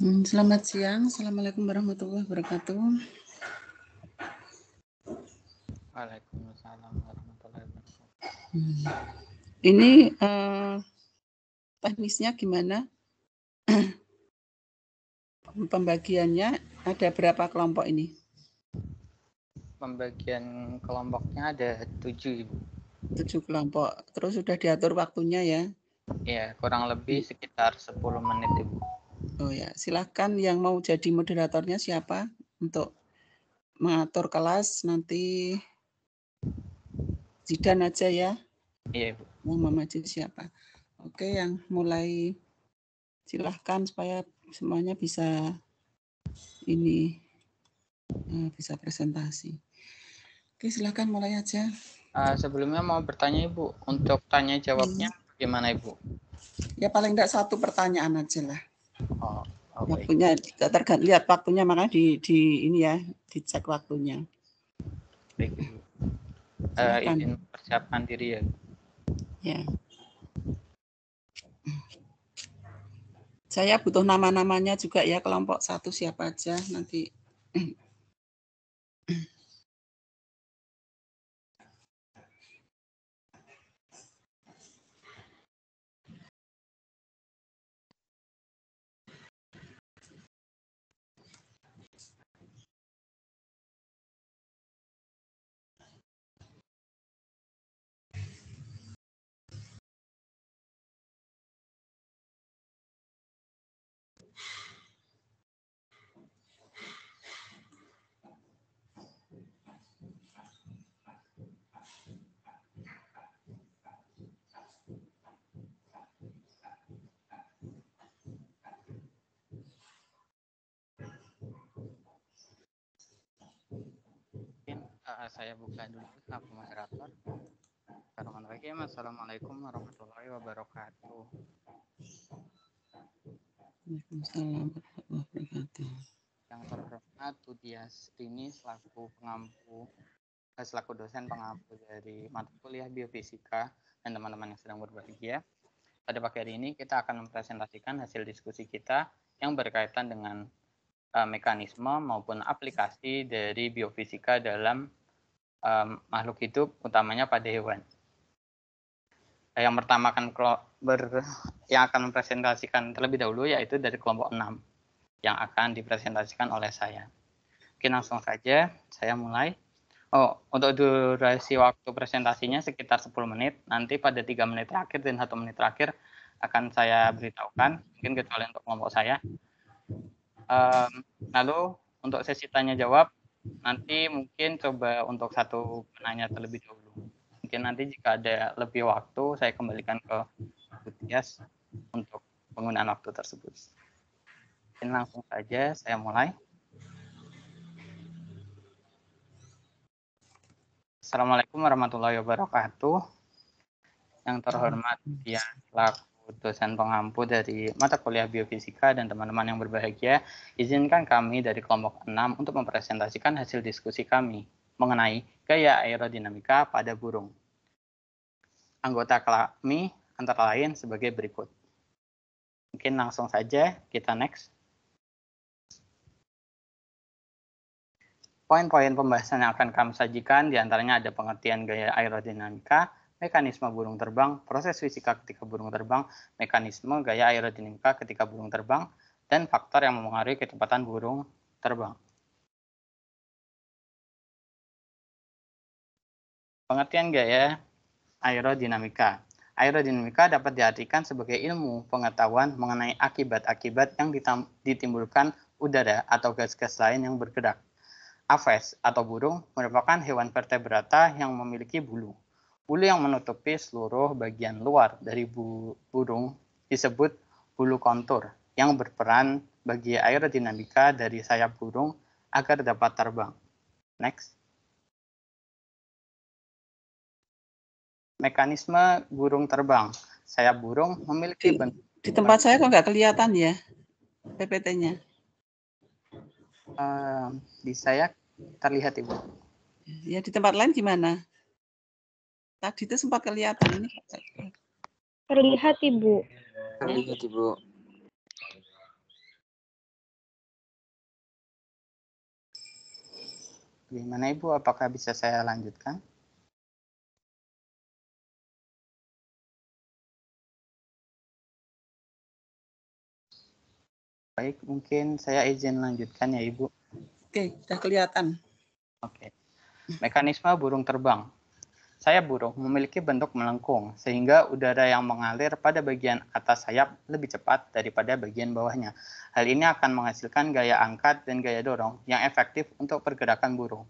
Selamat siang. Assalamualaikum warahmatullahi wabarakatuh. Waalaikumsalam warahmatullahi wabarakatuh. Ini teknisnya gimana? Pembagiannya ada berapa kelompok ini? Pembagian kelompoknya ada 7, Ibu. 7 kelompok. Terus sudah diatur waktunya ya? Ya, kurang lebih sekitar 10 menit, Ibu. Oh ya, silakan yang mau jadi moderatornya siapa untuk mengatur kelas nanti Zidan aja ya. Iya, Ibu. Yang memacu siapa? Oke, yang mulai silahkan supaya semuanya bisa bisa presentasi. Oke, silakan mulai aja. Sebelumnya mau bertanya, Ibu, untuk tanya jawabnya gimana, Ibu? Ya paling enggak 1 pertanyaan aja lah. Oh, baik. Waktunya tergantung lihat waktunya, makanya di ini ya, dicek waktunya. Baik, Ibu. Silakan. Izin persiapkan diri ya. Ya. Saya butuh nama-namanya juga ya, kelompok 1 siapa aja nanti. Mungkin saya buka dulu aku moderator. Bismillahirrahmanirrahim. Assalamualaikum warahmatullahi wabarakatuh. Waalaikumsalam warahmatullahi wabarakatuh. Yang terhormat Tudias Rini selaku dosen pengampu dari mata kuliah biofisika dan teman-teman yang sedang berbahagia. Pada pagi hari ini kita akan mempresentasikan hasil diskusi kita yang berkaitan dengan mekanisme maupun aplikasi dari biofisika dalam makhluk hidup, utamanya pada hewan. Yang pertama yang akan mempresentasikan terlebih dahulu yaitu dari kelompok 6 yang akan dipresentasikan oleh saya. Oke, langsung saja saya mulai. Untuk durasi waktu presentasinya sekitar 10 menit. Nanti pada 3 menit terakhir dan 1 menit terakhir akan saya beritahukan, mungkin kecuali untuk kelompok saya. Lalu untuk sesi tanya jawab, nanti mungkin coba untuk satu penanya terlebih dahulu. Mungkin nanti jika ada lebih waktu, saya kembalikan ke Butias untuk penggunaan waktu tersebut. Mungkin langsung saja saya mulai. Assalamualaikum warahmatullahi wabarakatuh. Yang terhormat dia selaku dosen pengampu dari mata kuliah biofisika dan teman-teman yang berbahagia, izinkan kami dari kelompok 6 untuk mempresentasikan hasil diskusi kami mengenai gaya aerodinamika pada burung. Anggota kami antara lain sebagai berikut. Mungkin langsung saja kita next. Poin-poin pembahasan yang akan kami sajikan diantaranya ada pengertian gaya aerodinamika, mekanisme burung terbang, proses fisika ketika burung terbang, mekanisme gaya aerodinamika ketika burung terbang, dan faktor yang mempengaruhi kecepatan burung terbang. Pengertian gaya aerodinamika. Aerodinamika dapat diartikan sebagai ilmu pengetahuan mengenai akibat-akibat yang ditimbulkan udara atau gas-gas lain yang bergerak. Aves atau burung merupakan hewan vertebrata yang memiliki bulu. Bulu yang menutupi seluruh bagian luar dari burung disebut bulu kontur yang berperan bagi aerodinamika dari sayap burung agar dapat terbang. Next. Mekanisme burung terbang. Sayap burung memiliki bentuk. Di tempat saya kok nggak kelihatan ya PPT-nya. Di saya terlihat, Ibu. Ya di tempat lain gimana? Tadi itu sempat kelihatan ini. Terlihat, Ibu. Terlihat, Ibu. Gimana Ibu, apakah bisa saya lanjutkan? Baik, mungkin saya izin lanjutkan ya Ibu. Oke, sudah kelihatan. Oke. Mekanisme burung terbang. Sayap burung memiliki bentuk melengkung, sehingga udara yang mengalir pada bagian atas sayap lebih cepat daripada bagian bawahnya. Hal ini akan menghasilkan gaya angkat dan gaya dorong yang efektif untuk pergerakan burung.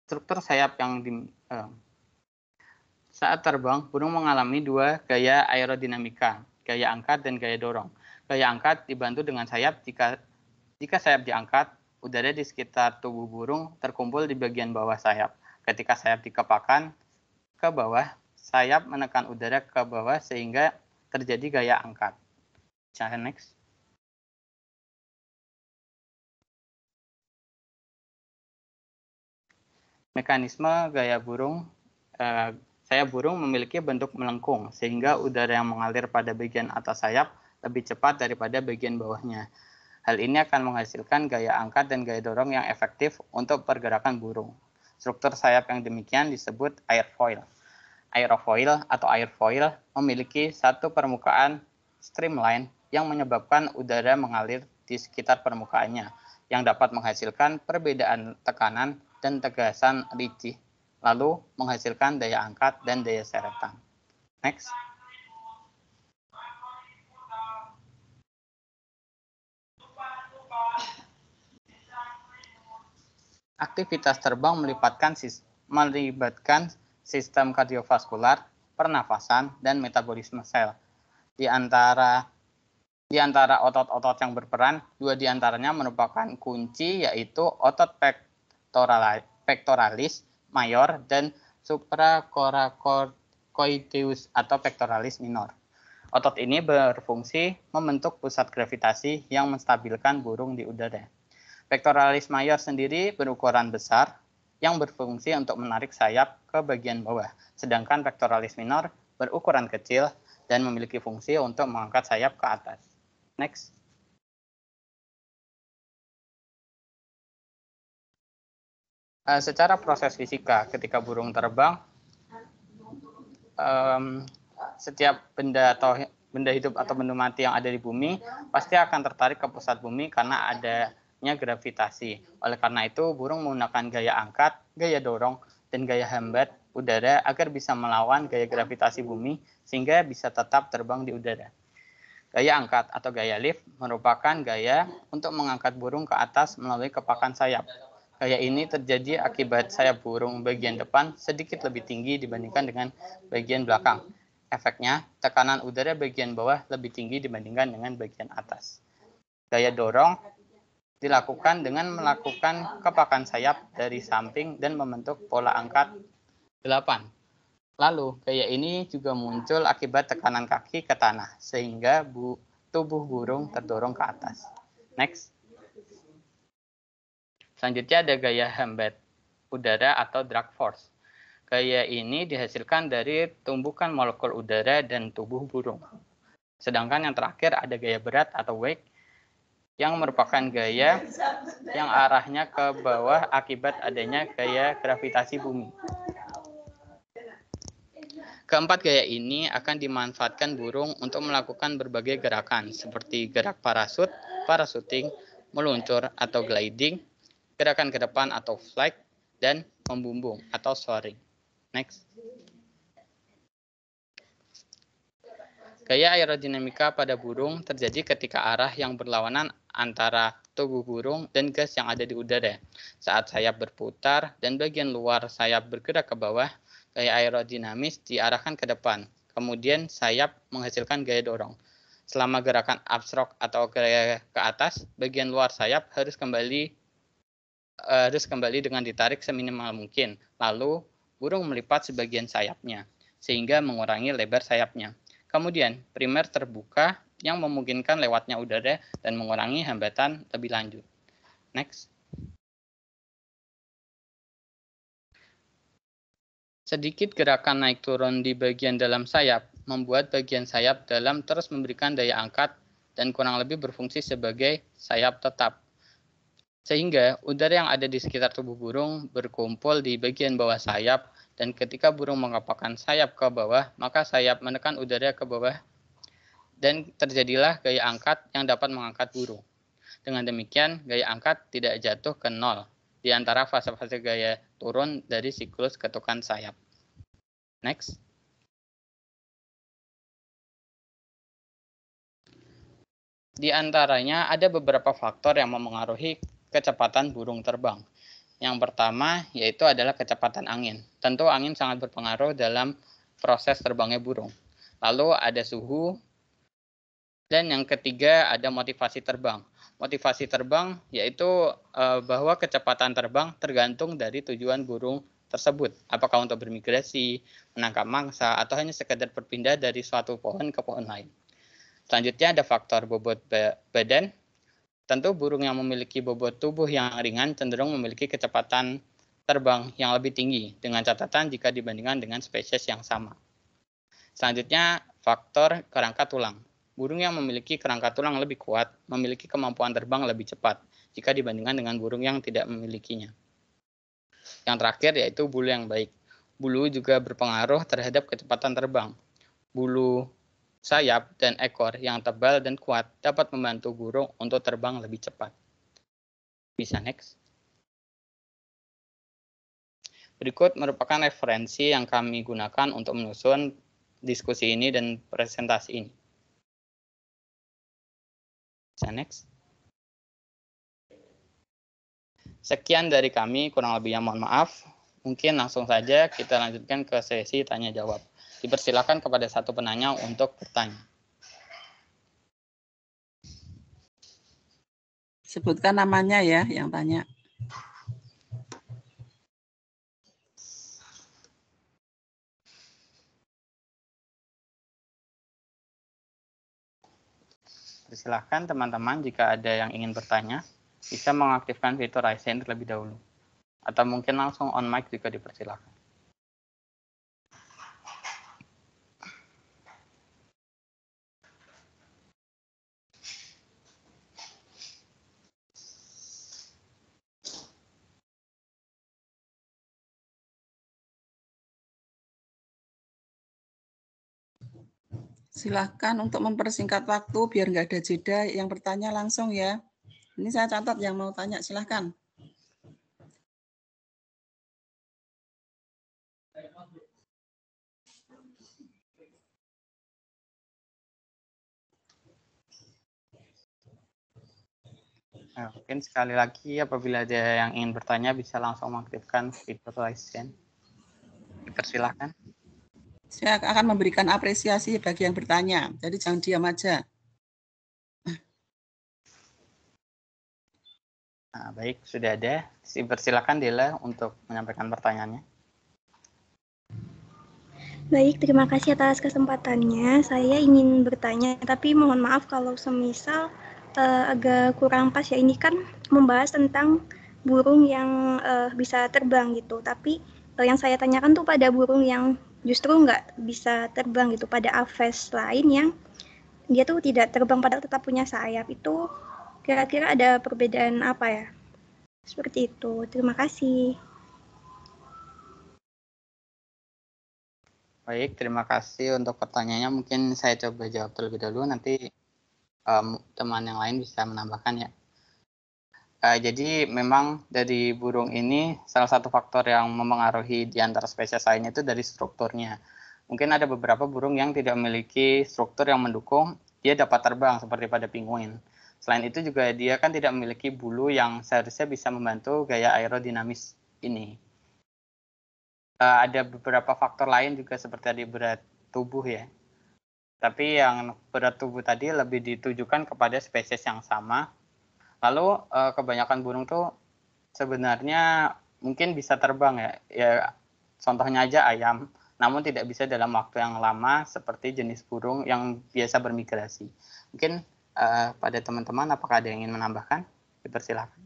Struktur sayap yang saat terbang, burung mengalami dua gaya aerodinamika, gaya angkat dan gaya dorong. Gaya angkat dibantu dengan sayap jika sayap diangkat, udara di sekitar tubuh burung terkumpul di bagian bawah sayap. Ketika sayap dikepakkan ke bawah, sayap menekan udara ke bawah sehingga terjadi gaya angkat. Next. Mekanisme gaya burung. Sayap burung memiliki bentuk melengkung, sehingga udara yang mengalir pada bagian atas sayap lebih cepat daripada bagian bawahnya. Hal ini akan menghasilkan gaya angkat dan gaya dorong yang efektif untuk pergerakan burung. Struktur sayap yang demikian disebut airfoil. Aerofoil atau airfoil memiliki satu permukaan streamline yang menyebabkan udara mengalir di sekitar permukaannya, yang dapat menghasilkan perbedaan tekanan dan tegasan licin, lalu menghasilkan daya angkat dan daya seretan. Next. Aktivitas terbang melibatkan sistem kardiovaskular, pernafasan, dan metabolisme sel. Di antara otot-otot yang berperan, dua di antaranya merupakan kunci, yaitu otot pectoralis mayor dan supracoracoideus atau pectoralis minor. Otot ini berfungsi membentuk pusat gravitasi yang menstabilkan burung di udara. Pectoralis mayor sendiri berukuran besar yang berfungsi untuk menarik sayap ke bagian bawah, sedangkan pectoralis minor berukuran kecil dan memiliki fungsi untuk mengangkat sayap ke atas. Next. Secara proses fisika, ketika burung terbang, setiap benda hidup atau benda mati yang ada di bumi pasti akan tertarik ke pusat bumi karena adanya gravitasi. Oleh karena itu, burung menggunakan gaya angkat, gaya dorong, dan gaya hambat udara agar bisa melawan gaya gravitasi bumi sehingga bisa tetap terbang di udara. Gaya angkat atau gaya lift merupakan gaya untuk mengangkat burung ke atas melalui kepakan sayap. Gaya ini terjadi akibat sayap burung bagian depan sedikit lebih tinggi dibandingkan dengan bagian belakang. Efeknya, tekanan udara bagian bawah lebih tinggi dibandingkan dengan bagian atas. Gaya dorong dilakukan dengan melakukan kepakan sayap dari samping dan membentuk pola angkat 8. Lalu, gaya ini juga muncul akibat tekanan kaki ke tanah, sehingga tubuh burung terdorong ke atas. Next. Selanjutnya ada gaya hambat udara atau drag force. Gaya ini dihasilkan dari tumbukan molekul udara dan tubuh burung. Sedangkan yang terakhir ada gaya berat atau wake, yang merupakan gaya yang arahnya ke bawah akibat adanya gaya gravitasi bumi. Keempat gaya ini akan dimanfaatkan burung untuk melakukan berbagai gerakan seperti gerak parasut, parachuting, meluncur atau gliding, gerakan ke depan atau flight, dan membumbung atau soaring. Next. Gaya aerodinamika pada burung terjadi ketika arah yang berlawanan antara tubuh burung dan gas yang ada di udara. Saat sayap berputar dan bagian luar sayap bergerak ke bawah, gaya aerodinamis diarahkan ke depan. Kemudian sayap menghasilkan gaya dorong. Selama gerakan upstroke atau gaya ke atas, bagian luar sayap harus kembali dengan ditarik seminimal mungkin. Lalu burung melipat sebagian sayapnya sehingga mengurangi lebar sayapnya. Kemudian primer terbuka yang memungkinkan lewatnya udara dan mengurangi hambatan lebih lanjut. Next. Sedikit gerakan naik turun di bagian dalam sayap membuat bagian sayap dalam terus memberikan daya angkat dan kurang lebih berfungsi sebagai sayap tetap. Sehingga udara yang ada di sekitar tubuh burung berkumpul di bagian bawah sayap, dan ketika burung mengepakkan sayap ke bawah, maka sayap menekan udara ke bawah dan terjadilah gaya angkat yang dapat mengangkat burung. Dengan demikian, gaya angkat tidak jatuh ke nol di antara fase-fase gaya turun dari siklus ketukan sayap. Next. Di antaranya ada beberapa faktor yang memengaruhi kecepatan burung terbang. Yang pertama yaitu adalah kecepatan angin. Tentu angin sangat berpengaruh dalam proses terbangnya burung. Lalu ada suhu, dan yang ketiga ada motivasi terbang. Motivasi terbang yaitu bahwa kecepatan terbang tergantung dari tujuan burung tersebut. Apakah untuk bermigrasi, menangkap mangsa, atau hanya sekedar berpindah dari suatu pohon ke pohon lain. Selanjutnya ada faktor bobot badan. Tentu burung yang memiliki bobot tubuh yang ringan cenderung memiliki kecepatan terbang yang lebih tinggi, dengan catatan jika dibandingkan dengan spesies yang sama. Selanjutnya, faktor kerangka tulang. Burung yang memiliki kerangka tulang lebih kuat memiliki kemampuan terbang lebih cepat jika dibandingkan dengan burung yang tidak memilikinya. Yang terakhir yaitu bulu yang baik. Bulu juga berpengaruh terhadap kecepatan terbang. Bulu sayap dan ekor yang tebal dan kuat dapat membantu burung untuk terbang lebih cepat. Bisa next. Berikut merupakan referensi yang kami gunakan untuk menyusun diskusi ini dan presentasi ini. Bisa next. Sekian dari kami, kurang lebihnya mohon maaf. Mungkin langsung saja kita lanjutkan ke sesi tanya jawab. Dipersilakan kepada satu penanya untuk bertanya. Sebutkan namanya ya yang tanya. Silakan teman-teman jika ada yang ingin bertanya, bisa mengaktifkan fitur raise hand terlebih dahulu. Atau mungkin langsung on mic jika dipersilakan. Silahkan untuk mempersingkat waktu biar nggak ada jeda yang bertanya langsung ya. Ini saya catat yang mau tanya, silahkan. Nah, mungkin sekali lagi apabila ada yang ingin bertanya bisa langsung mengaktifkan fitur raise hand. Dipersilakan. Saya akan memberikan apresiasi bagi yang bertanya, jadi jangan diam aja. Nah, baik, sudah ada. Dipersilakan Dela untuk menyampaikan pertanyaannya. Baik, terima kasih atas kesempatannya. Saya ingin bertanya, tapi mohon maaf kalau semisal agak kurang pas ya. Ini kan membahas tentang burung yang bisa terbang gitu. Tapi yang saya tanyakan tuh pada burung yang justru nggak bisa terbang gitu. Pada aves lain yang dia tuh tidak terbang padahal tetap punya sayap. Itu kira-kira ada perbedaan apa ya? Seperti itu. Terima kasih. Baik, terima kasih untuk pertanyaannya. Mungkin saya coba jawab terlebih dahulu, nanti teman yang lain bisa menambahkan ya. Jadi memang dari burung ini salah satu faktor yang memengaruhi di antara spesies lainnya itu dari strukturnya. Mungkin ada beberapa burung yang tidak memiliki struktur yang mendukung dia dapat terbang seperti pada penguin. Selain itu juga dia kan tidak memiliki bulu yang seharusnya bisa membantu gaya aerodinamis ini. Ada beberapa faktor lain juga seperti tadi berat tubuh ya. Tapi yang berat tubuh tadi lebih ditujukan kepada spesies yang sama. Lalu kebanyakan burung tuh sebenarnya mungkin bisa terbang ya. Ya contohnya aja ayam, namun tidak bisa dalam waktu yang lama seperti jenis burung yang biasa bermigrasi. Mungkin pada teman-teman apakah ada yang ingin menambahkan? Dipersilakan.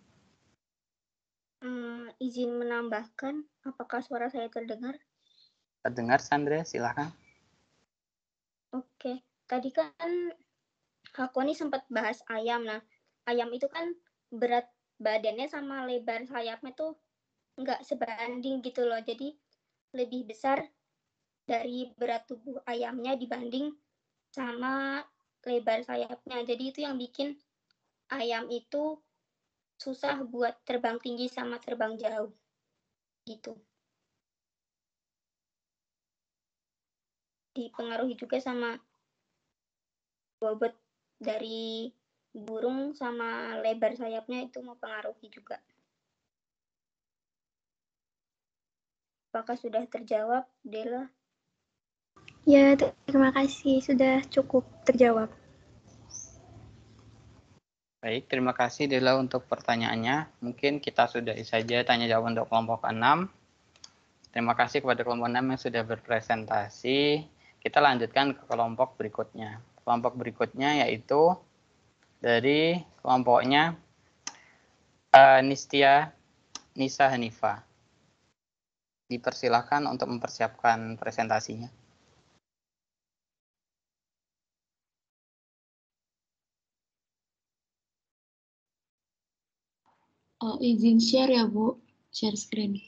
Izin menambahkan, apakah suara saya terdengar? Terdengar, Sandra, silakan. Oke, tadi kan Kak Koni sempat bahas ayam. Nah, ayam itu kan berat badannya sama lebar sayapnya tuh nggak sebanding gitu loh. Jadi lebih besar dari berat tubuh ayamnya dibanding sama lebar sayapnya. Jadi itu yang bikin ayam itu susah buat terbang tinggi sama terbang jauh gitu. Dipengaruhi juga sama bobot dari burung sama lebar sayapnya, itu mempengaruhi juga. Apakah sudah terjawab, Dela? Ya, terima kasih. Sudah cukup terjawab. Baik, terima kasih Dela untuk pertanyaannya. Mungkin kita sudahi saja tanya jawab untuk kelompok 6. Terima kasih kepada kelompok 6 yang sudah berpresentasi. Kita lanjutkan ke kelompok berikutnya. Kelompok berikutnya yaitu dari kelompoknya Nisa Hanifa. Dipersilahkan untuk mempersiapkan presentasinya. Izin share ya Bu, share screen.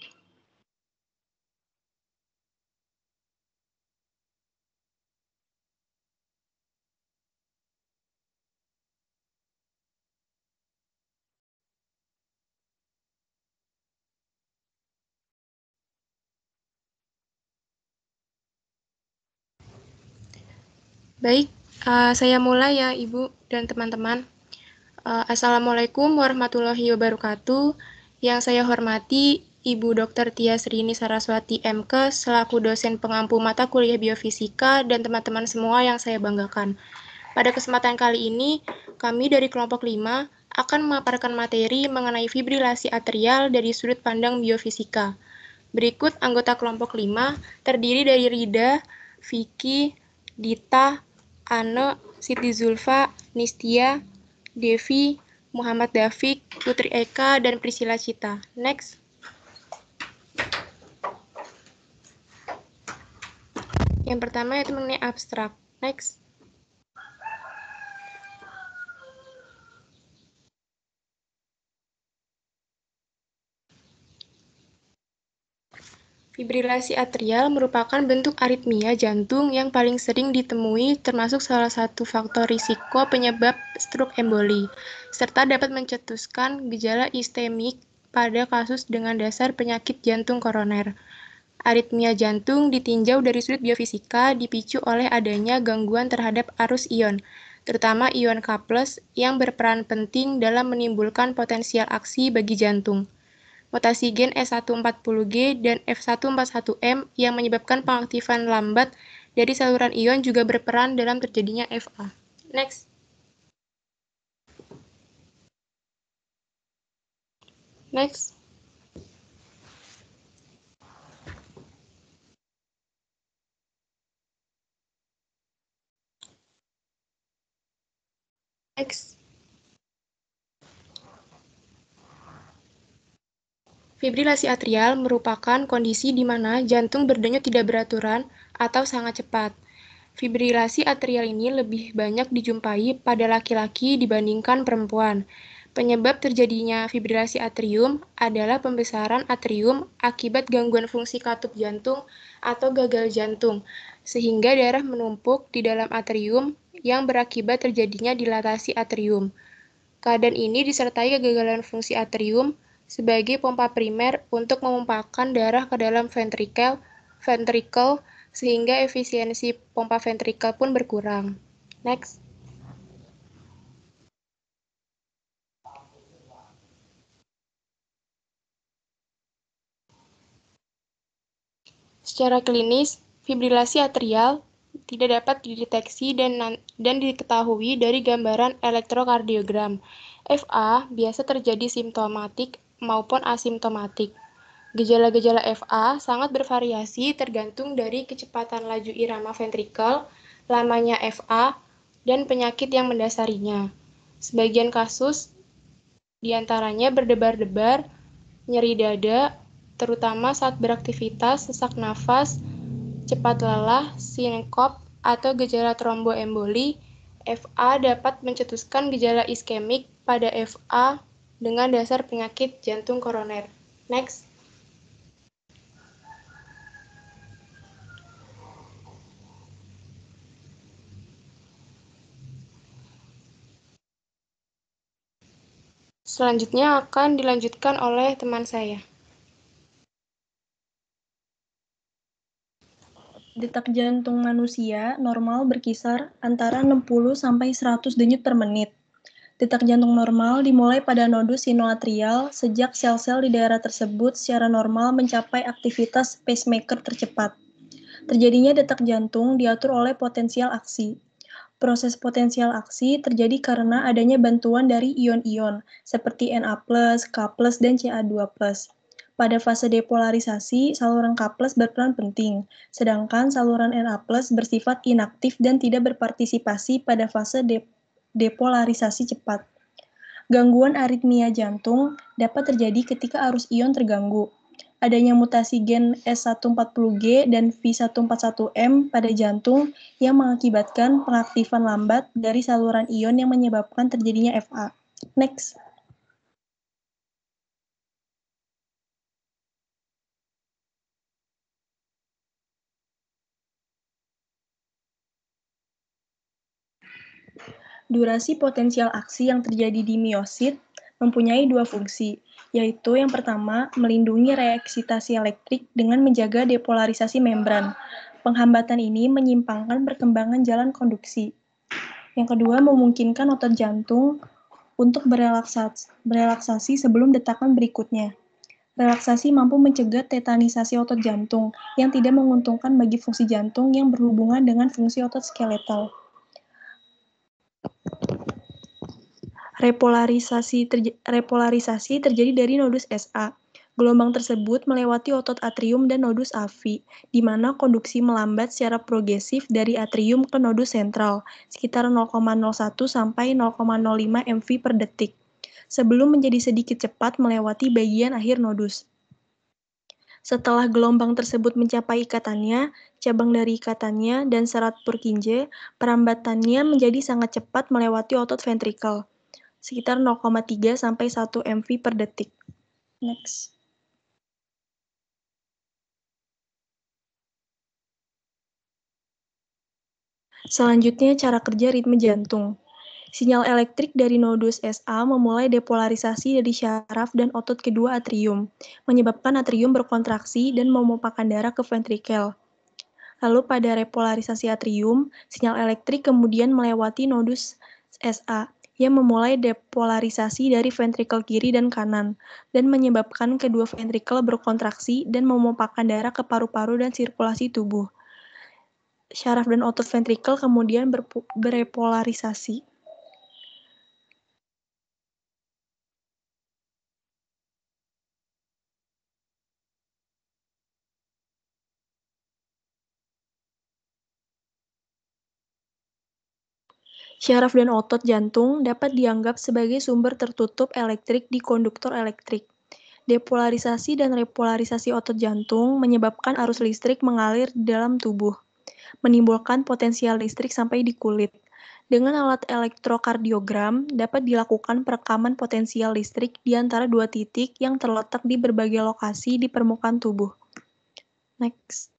Baik, saya mulai ya Ibu dan teman-teman. Assalamualaikum warahmatullahi wabarakatuh. Yang saya hormati Ibu Dr. Tia Srini Saraswati MK selaku dosen pengampu mata kuliah biofisika dan teman-teman semua yang saya banggakan. Pada kesempatan kali ini, kami dari kelompok 5 akan memaparkan materi mengenai fibrilasi atrial dari sudut pandang biofisika. Berikut anggota kelompok 5 terdiri dari Rida, Vicky, Dita, Ane, Siti Zulfa, Nistia, Devi, Muhammad Dafiq, Putri Eka, dan Priscilla Cita. Next. Yang pertama yaitu mengenai abstrak. Next. Fibrilasi atrial merupakan bentuk aritmia jantung yang paling sering ditemui termasuk salah satu faktor risiko penyebab stroke emboli, serta dapat mencetuskan gejala istemik pada kasus dengan dasar penyakit jantung koroner. Aritmia jantung ditinjau dari sudut biofisika dipicu oleh adanya gangguan terhadap arus ion, terutama ion K+, yang berperan penting dalam menimbulkan potensial aksi bagi jantung. Mutasi gen S140G dan F141M yang menyebabkan pengaktifan lambat dari saluran ion juga berperan dalam terjadinya FA. Next. Next. Next. Fibrilasi atrial merupakan kondisi di mana jantung berdenyut tidak beraturan atau sangat cepat. Fibrilasi atrial ini lebih banyak dijumpai pada laki-laki dibandingkan perempuan. Penyebab terjadinya fibrilasi atrium adalah pembesaran atrium akibat gangguan fungsi katup jantung atau gagal jantung, sehingga darah menumpuk di dalam atrium yang berakibat terjadinya dilatasi atrium. Keadaan ini disertai kegagalan fungsi atrium sebagai pompa primer untuk memompakan darah ke dalam ventrikel, sehingga efisiensi pompa ventrikel pun berkurang. Next. Secara klinis, fibrilasi atrial tidak dapat dideteksi dan diketahui dari gambaran elektrokardiogram. FA biasa terjadi simptomatik maupun asimptomatik. Gejala-gejala FA sangat bervariasi tergantung dari kecepatan laju irama ventrikel, lamanya FA, dan penyakit yang mendasarinya. Sebagian kasus diantaranya berdebar-debar, nyeri dada, terutama saat beraktivitas, sesak nafas, cepat lelah, sinkop, atau gejala tromboemboli. FA dapat mencetuskan gejala iskemik pada FA dengan dasar penyakit jantung koroner. Next. Selanjutnya akan dilanjutkan oleh teman saya. Detak jantung manusia normal berkisar antara 60 sampai 100 denyut per menit. Detak jantung normal dimulai pada nodus sinoatrial sejak sel-sel di daerah tersebut secara normal mencapai aktivitas pacemaker tercepat. Terjadinya detak jantung diatur oleh potensial aksi. Proses potensial aksi terjadi karena adanya bantuan dari ion-ion seperti Na+, K+, dan Ca2+. Pada fase depolarisasi, saluran K+ berperan penting, sedangkan saluran Na+ bersifat inaktif dan tidak berpartisipasi pada fase depolarisasi cepat. Gangguan aritmia jantung dapat terjadi ketika arus ion terganggu. Adanya mutasi gen S140G dan V141M pada jantung yang mengakibatkan pengaktifan lambat dari saluran ion yang menyebabkan terjadinya FA. Next. Durasi potensial aksi yang terjadi di miosit mempunyai dua fungsi, yaitu yang pertama, melindungi reeksitasi elektrik dengan menjaga depolarisasi membran. Penghambatan ini menyimpangkan perkembangan jalan konduksi. Yang kedua, memungkinkan otot jantung untuk berelaksasi sebelum detakan berikutnya. Relaksasi mampu mencegah tetanisasi otot jantung yang tidak menguntungkan bagi fungsi jantung yang berhubungan dengan fungsi otot skeletal. Repolarisasi terjadi dari nodus SA. Gelombang tersebut melewati otot atrium dan nodus AV, di mana konduksi melambat secara progresif dari atrium ke nodus sentral, sekitar 0,01 sampai 0,05 mV per detik, sebelum menjadi sedikit cepat melewati bagian akhir nodus. Setelah gelombang tersebut mencapai ikatannya, cabang dari ikatannya, dan serat Purkinje, perambatannya menjadi sangat cepat melewati otot ventrikel, sekitar 0,3 sampai 1 mV per detik. Next. Selanjutnya, cara kerja ritme jantung. Sinyal elektrik dari nodus SA memulai depolarisasi dari syaraf dan otot kedua atrium, menyebabkan atrium berkontraksi dan memompahkan darah ke ventrikel. Lalu pada repolarisasi atrium, sinyal elektrik kemudian melewati nodus SA, yang memulai depolarisasi dari ventrikel kiri dan kanan, dan menyebabkan kedua ventrikel berkontraksi dan memompahkan darah ke paru-paru dan sirkulasi tubuh. Syaraf dan otot ventrikel kemudian berepolarisasi. Syaraf dan otot jantung dapat dianggap sebagai sumber tertutup elektrik di konduktor elektrik. Depolarisasi dan repolarisasi otot jantung menyebabkan arus listrik mengalir di dalam tubuh, menimbulkan potensial listrik sampai di kulit. Dengan alat elektrokardiogram, dapat dilakukan perekaman potensial listrik di antara dua titik yang terletak di berbagai lokasi di permukaan tubuh. Next.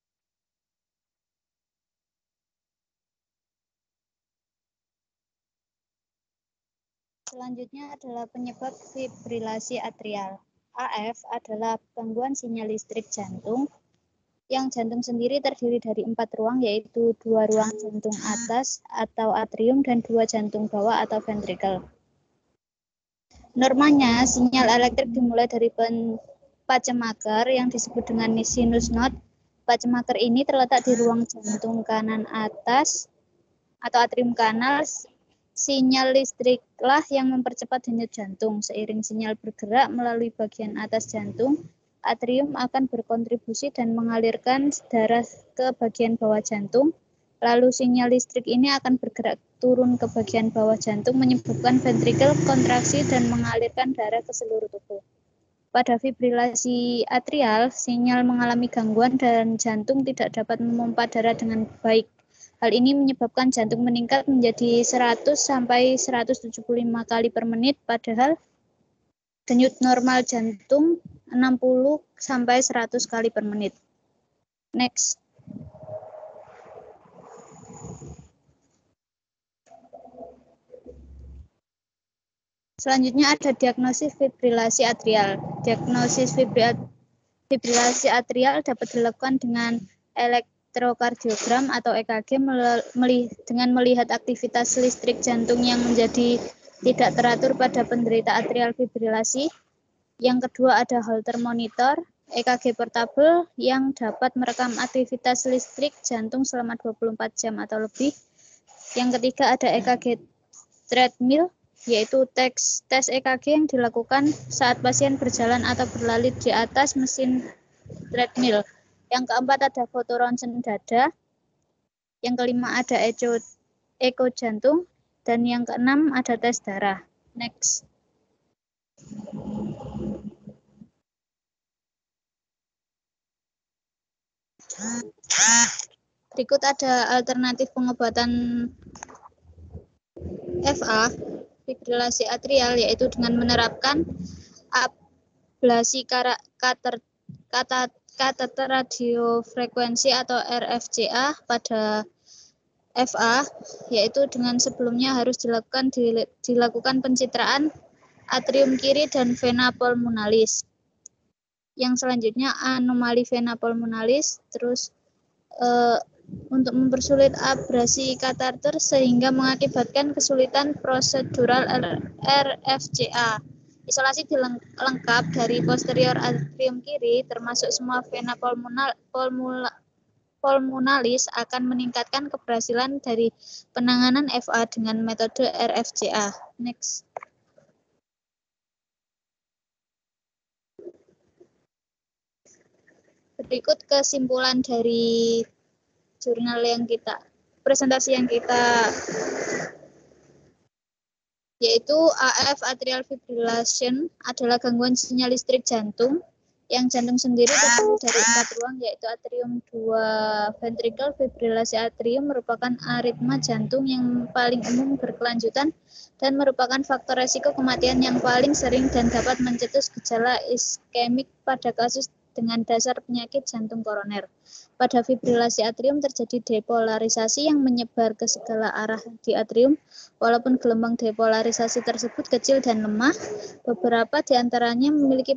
Selanjutnya adalah penyebab fibrilasi atrial. AF adalah gangguan sinyal listrik jantung, yang jantung sendiri terdiri dari 4 ruang, yaitu 2 ruang jantung atas atau atrium dan 2 jantung bawah atau ventrikel. Normanya, sinyal elektrik dimulai dari pacemaker yang disebut dengan sinus node. Pacemaker ini terletak di ruang jantung kanan atas atau atrium kanal. Sinyal listriklah yang mempercepat denyut jantung. Seiring sinyal bergerak melalui bagian atas jantung, atrium akan berkontribusi dan mengalirkan darah ke bagian bawah jantung. Lalu sinyal listrik ini akan bergerak turun ke bagian bawah jantung, menyebabkan ventrikel kontraksi dan mengalirkan darah ke seluruh tubuh. Pada fibrilasi atrial, sinyal mengalami gangguan dan jantung tidak dapat memompa darah dengan baik. Hal ini menyebabkan jantung meningkat menjadi 100 sampai 175 kali per menit, padahal denyut normal jantung 60 sampai 100 kali per menit. Next. Selanjutnya ada diagnosis fibrilasi atrial. Diagnosis fibrilasi atrial dapat dilakukan dengan elektrokardiogram atau EKG dengan melihat aktivitas listrik jantung yang menjadi tidak teratur pada penderita atrial fibrilasi. Yang kedua ada Holter monitor, EKG portable yang dapat merekam aktivitas listrik jantung selama 24 jam atau lebih. Yang ketiga ada EKG treadmill, yaitu tes EKG yang dilakukan saat pasien berjalan atau berlari di atas mesin treadmill. Yang keempat ada foto ronsen dada. Yang kelima ada eko jantung. Dan yang keenam ada tes darah. Next. Berikut ada alternatif pengobatan FA, fibrilasi atrial, yaitu dengan menerapkan ablasi kateter radiofrekuensi atau RFCA pada FA, yaitu dengan sebelumnya harus dilakukan pencitraan atrium kiri dan vena pulmonalis. Yang selanjutnya anomali vena pulmonalis, terus untuk mempersulit abrasi kateter sehingga mengakibatkan kesulitan prosedural RFCA. Isolasi lengkap dari posterior atrium kiri termasuk semua vena pulmonalis akan meningkatkan keberhasilan dari penanganan FA dengan metode RFCA. Next. Berikut kesimpulan dari jurnal presentasi yang kita, yaitu AF atrial fibrillation adalah gangguan sinyal listrik jantung yang jantung sendiri terdiri dari 4 ruang, yaitu atrium, 2 ventricle. Fibrilasi atrium merupakan aritma jantung yang paling umum berkelanjutan dan merupakan faktor resiko kematian yang paling sering dan dapat mencetus gejala iskemik pada kasus dengan dasar penyakit jantung koroner. Pada fibrilasi atrium terjadi depolarisasi yang menyebar ke segala arah di atrium. Walaupun gelombang depolarisasi tersebut kecil dan lemah, beberapa di antaranya memiliki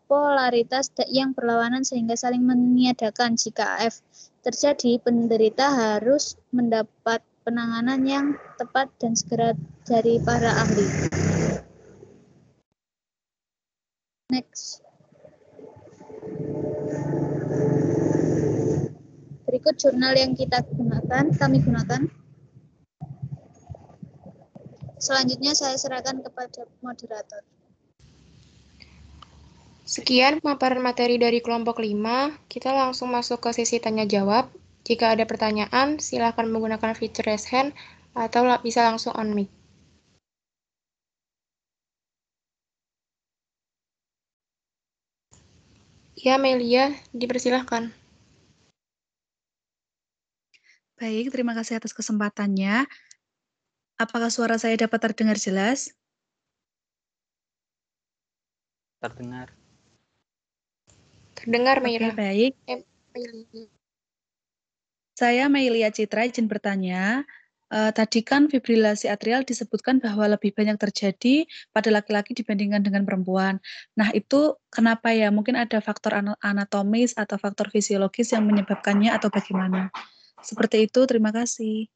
polaritas yang berlawanan sehingga saling meniadakan. Jika AF terjadi, penderita harus mendapat penanganan yang tepat dan segera dari para ahli. Next. Berikut jurnal yang kami gunakan. Selanjutnya saya serahkan kepada moderator. Sekian pemaparan materi dari kelompok 5. Kita langsung masuk ke sesi tanya jawab. Jika ada pertanyaan, silakan menggunakan fitur raise hand atau bisa langsung on mic. Ya, Melia, dipersilahkan. Baik, terima kasih atas kesempatannya. Apakah suara saya dapat terdengar jelas? Terdengar. Terdengar, Oke, Meira. baik. Melia. Saya Meilia Citra, izin bertanya. Tadi kan fibrilasi atrial disebutkan bahwa lebih banyak terjadi pada laki-laki dibandingkan dengan perempuan. Nah, itu kenapa ya? Mungkin ada faktor anatomis atau faktor fisiologis yang menyebabkannya atau bagaimana? Seperti itu, terima kasih.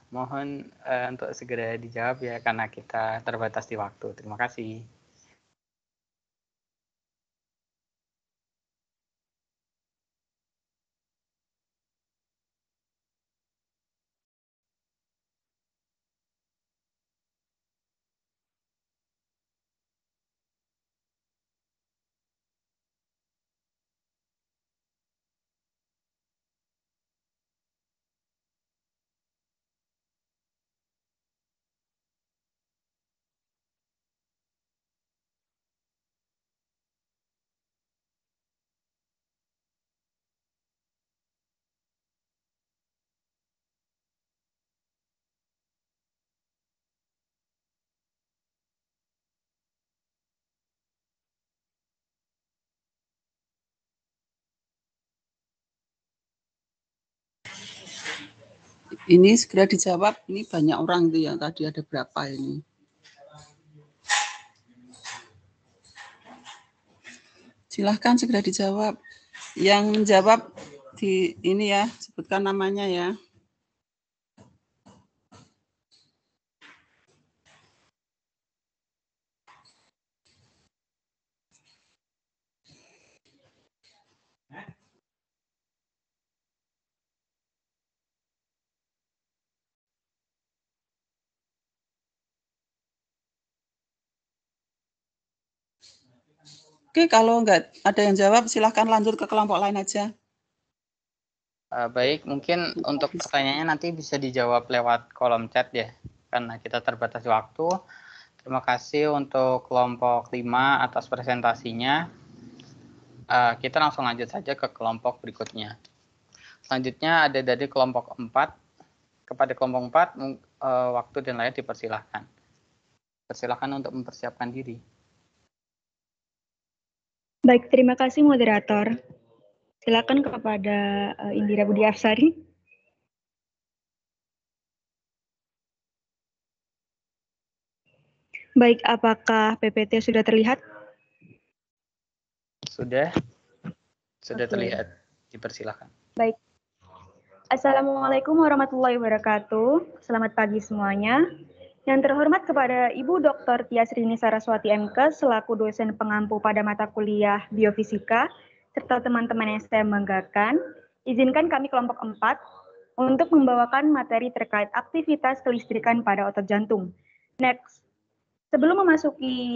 Mohon untuk segera dijawab ya, karena kita terbatas di waktu. Terima kasih. Ini segera dijawab. Ini banyak orang tuh ya. Tadi ada berapa ini? Silahkan segera dijawab. Yang menjawab di ini ya, sebutkan namanya ya. Oke, kalau enggak ada yang jawab, silahkan lanjut ke kelompok lain aja. Baik, mungkin untuk pertanyaannya nanti bisa dijawab lewat kolom chat ya, karena kita terbatas waktu. Terima kasih untuk kelompok 5 atas presentasinya. Kita langsung lanjut saja ke kelompok berikutnya. Selanjutnya ada dari kelompok 4. Kepada kelompok 4, waktu dan layar dipersilahkan. Persilahkan untuk mempersiapkan diri. Baik, terima kasih moderator. Silakan kepada Indira Budi Afsari. Baik, apakah PPT sudah terlihat? Sudah Oke. Terlihat. Dipersilahkan. Baik. Assalamualaikum warahmatullahi wabarakatuh. Selamat pagi semuanya. Yang terhormat kepada Ibu Dr. Tia Srini Saraswati MK selaku dosen pengampu pada mata kuliah Biofisika, serta teman-teman yang saya banggakan, izinkan kami kelompok 4 untuk membawakan materi terkait aktivitas kelistrikan pada otot jantung. Next. Sebelum memasuki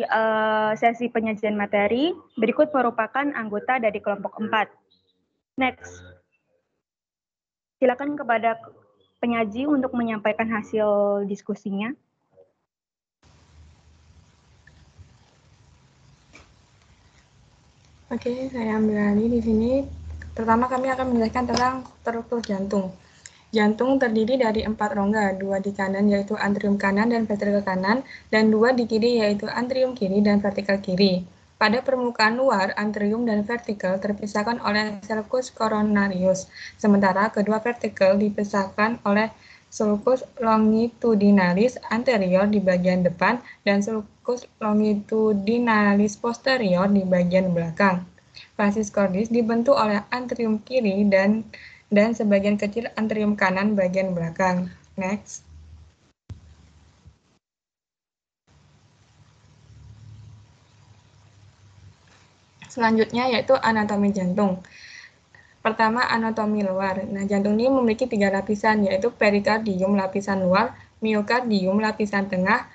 sesi penyajian materi, berikut merupakan anggota dari kelompok 4. Next. Silakan kepada penyaji untuk menyampaikan hasil diskusinya. Oke, saya ambil alih di sini. Pertama kami akan menjelaskan tentang struktur jantung. Jantung terdiri dari 4 rongga, 2 di kanan yaitu antrium kanan dan ventrikel kanan, dan 2 di kiri yaitu antrium kiri dan vertikal kiri. Pada permukaan luar, antrium dan vertikal terpisahkan oleh sulcus coronarius, sementara kedua vertikal dipisahkan oleh sulcus longitudinalis anterior di bagian depan dan sulcus longitudinalis posterior di bagian belakang. Fascies cordis dibentuk oleh antrium kiri dan sebagian kecil antrium kanan bagian belakang. Next. Selanjutnya yaitu anatomi jantung. Pertama, anatomi luar. Nah, jantung ini memiliki 3 lapisan, yaitu perikardium lapisan luar, miokardium lapisan tengah,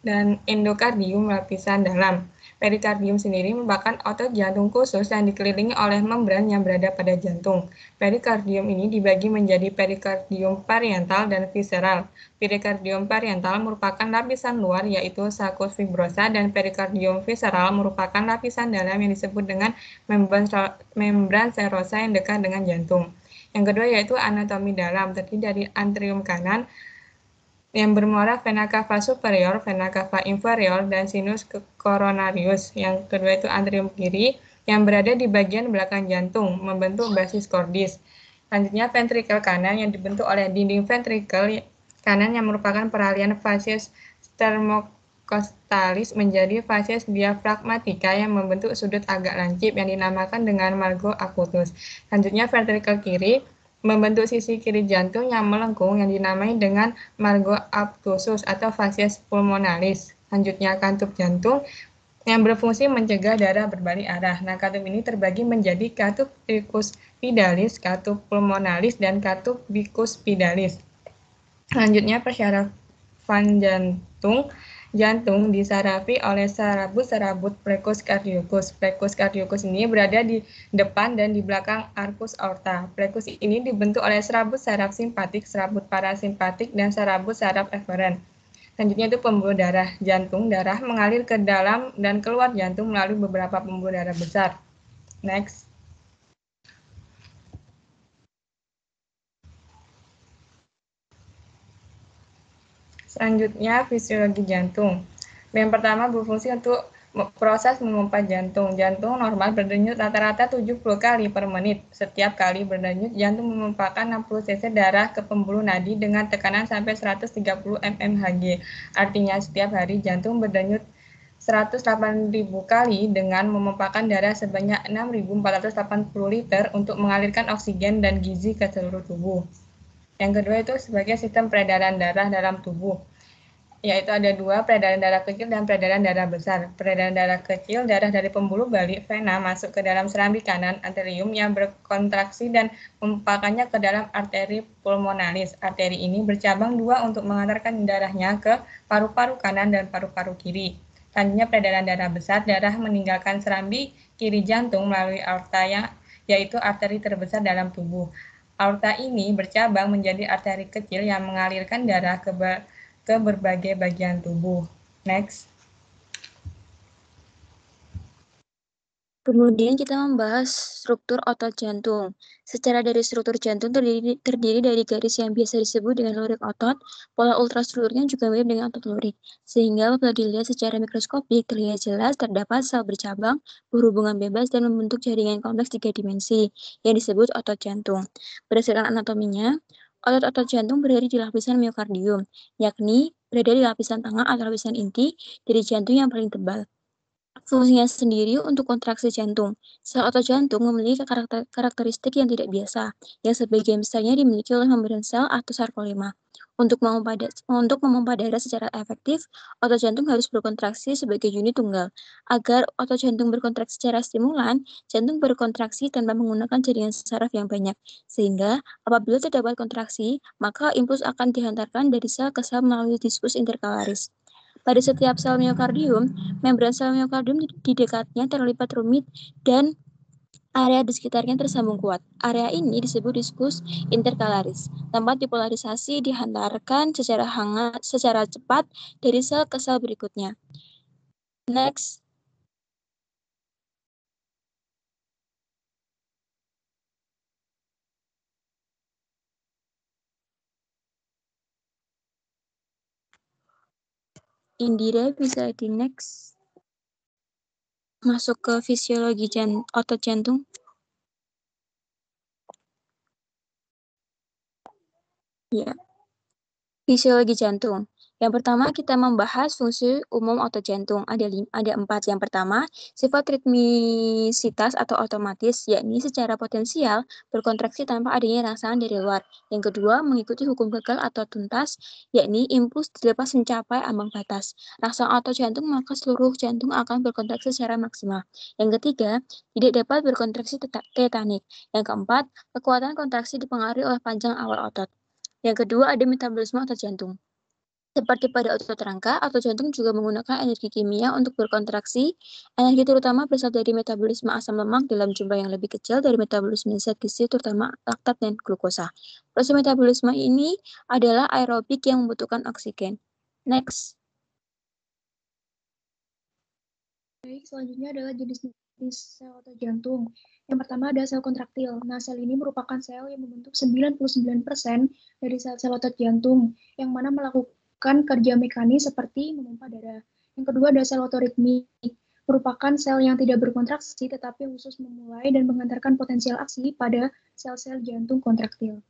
dan endokardium lapisan dalam. Perikardium sendiri merupakan otot jantung khusus yang dikelilingi oleh membran yang berada pada jantung. Perikardium ini dibagi menjadi perikardium parietal dan visceral. Perikardium parietal merupakan lapisan luar yaitu sulcus fibrosa, dan perikardium visceral merupakan lapisan dalam yang disebut dengan membran serosa yang dekat dengan jantung. Yang kedua yaitu anatomi dalam, terdiri dari antrium kanan yang bermuara vena cava superior, vena cava inferior, dan sinus coronarius. Yang kedua itu antrium kiri yang berada di bagian belakang jantung, membentuk basis cordis. Selanjutnya ventrikel kanan yang dibentuk oleh dinding ventrikel kanan yang merupakan peralihan fascies sternocostalis menjadi fascies diafragmatica yang membentuk sudut agak lancip yang dinamakan dengan margo acutus. Selanjutnya ventrikel kiri membentuk sisi kiri jantung yang melengkung yang dinamai dengan margo obtusus atau facies pulmonalis. Selanjutnya katup jantung yang berfungsi mencegah darah berbalik arah. Nah, katup ini terbagi menjadi katup tricuspidalis, katup pulmonalis, dan katup bicuspidalis. Selanjutnya persyarafan jantung. Jantung disarafi oleh serabut-serabut plexus cardiacus. Plexus cardiacus ini berada di depan dan di belakang arcus aorta. Plexus ini dibentuk oleh serabut saraf simpatik, serabut parasimpatik, dan serabut saraf eferen. Selanjutnya itu pembuluh darah jantung. Darah mengalir ke dalam dan keluar jantung melalui beberapa pembuluh darah besar. Next. Selanjutnya, fisiologi jantung. Yang pertama berfungsi untuk proses memompa jantung. Jantung normal berdenyut rata-rata 70 kali per menit. Setiap kali berdenyut, jantung memompakan 60 cc darah ke pembuluh nadi dengan tekanan sampai 130 mmHg. Artinya setiap hari jantung berdenyut 108.000 kali dengan memompakan darah sebanyak 6.480 liter untuk mengalirkan oksigen dan gizi ke seluruh tubuh. Yang kedua itu sebagai sistem peredaran darah dalam tubuh, yaitu ada dua, peredaran darah kecil dan peredaran darah besar. Peredaran darah kecil, darah dari pembuluh balik vena masuk ke dalam serambi kanan arterium yang berkontraksi dan memompakannya ke dalam arteri pulmonalis. Arteri ini bercabang dua untuk mengantarkan darahnya ke paru-paru kanan dan paru-paru kiri. Selanjutnya peredaran darah besar, darah meninggalkan serambi kiri jantung melalui aorta yaitu arteri terbesar dalam tubuh. Aorta ini bercabang menjadi arteri kecil yang mengalirkan darah ke berbagai bagian tubuh. Next. Kemudian kita membahas struktur otot jantung. Secara dari struktur jantung terdiri dari garis yang biasa disebut dengan lurik otot. Pola ultrastrukturnya juga mirip dengan otot lurik. Sehingga apabila dilihat secara mikroskopik terlihat jelas terdapat sel bercabang, berhubungan bebas dan membentuk jaringan kompleks 3 dimensi yang disebut otot jantung. Berdasarkan anatominya, otot-otot jantung berada di lapisan miokardium, yakni berada di lapisan tengah atau lapisan inti dari jantung yang paling tebal. Fungsinya sendiri untuk kontraksi jantung. Sel otot jantung memiliki karakteristik yang tidak biasa, yang sebagian besarnya dimiliki oleh membran sel atau sarkolema. Untuk memompa darah secara efektif, otot jantung harus berkontraksi sebagai unit tunggal. Agar otot jantung berkontraksi secara stimulan, jantung berkontraksi tanpa menggunakan jaringan saraf yang banyak. Sehingga apabila terdapat kontraksi, maka impuls akan dihantarkan dari sel ke sel melalui diskus interkalaris. Pada setiap sel miokardium, membran sel miokardium di dekatnya terlipat rumit dan area di sekitarnya tersambung kuat. Area ini disebut diskus interkalaris. Tempat dipolarisasi dihantarkan secara cepat dari sel ke sel berikutnya. Next. Indira bisa di next. Masuk ke fisiologi otot jantung. Ya. Fisiologi jantung. Yang pertama kita membahas fungsi umum otot jantung. Ada 4. Yang pertama, sifat ritmisitas atau otomatis, yakni secara potensial berkontraksi tanpa adanya rangsangan dari luar. Yang kedua, mengikuti hukum gagal atau tuntas, yakni impuls dilepas mencapai ambang batas. Rangsangan otot jantung maka seluruh jantung akan berkontraksi secara maksimal. Yang ketiga, tidak dapat berkontraksi tetanik. Yang keempat, kekuatan kontraksi dipengaruhi oleh panjang awal otot. Yang kedua, ada metabolisme otot jantung. Seperti pada otot rangka, otot jantung juga menggunakan energi kimia untuk berkontraksi. Energi terutama berasal dari metabolisme asam lemak dalam jumlah yang lebih kecil dari metabolisme zat gizi, terutama laktat dan glukosa. Proses metabolisme ini adalah aerobik yang membutuhkan oksigen. Next. Baik, selanjutnya adalah jenis-jenis sel otot jantung. Yang pertama ada sel kontraktil. Nah, sel ini merupakan sel yang membentuk 99% dari sel-sel otot jantung, yang mana melakukan kerja mekanis seperti memompa darah. Yang kedua ada sel otoritmik, merupakan sel yang tidak berkontraksi tetapi khusus memulai dan mengantarkan potensial aksi pada sel-sel jantung kontraktil.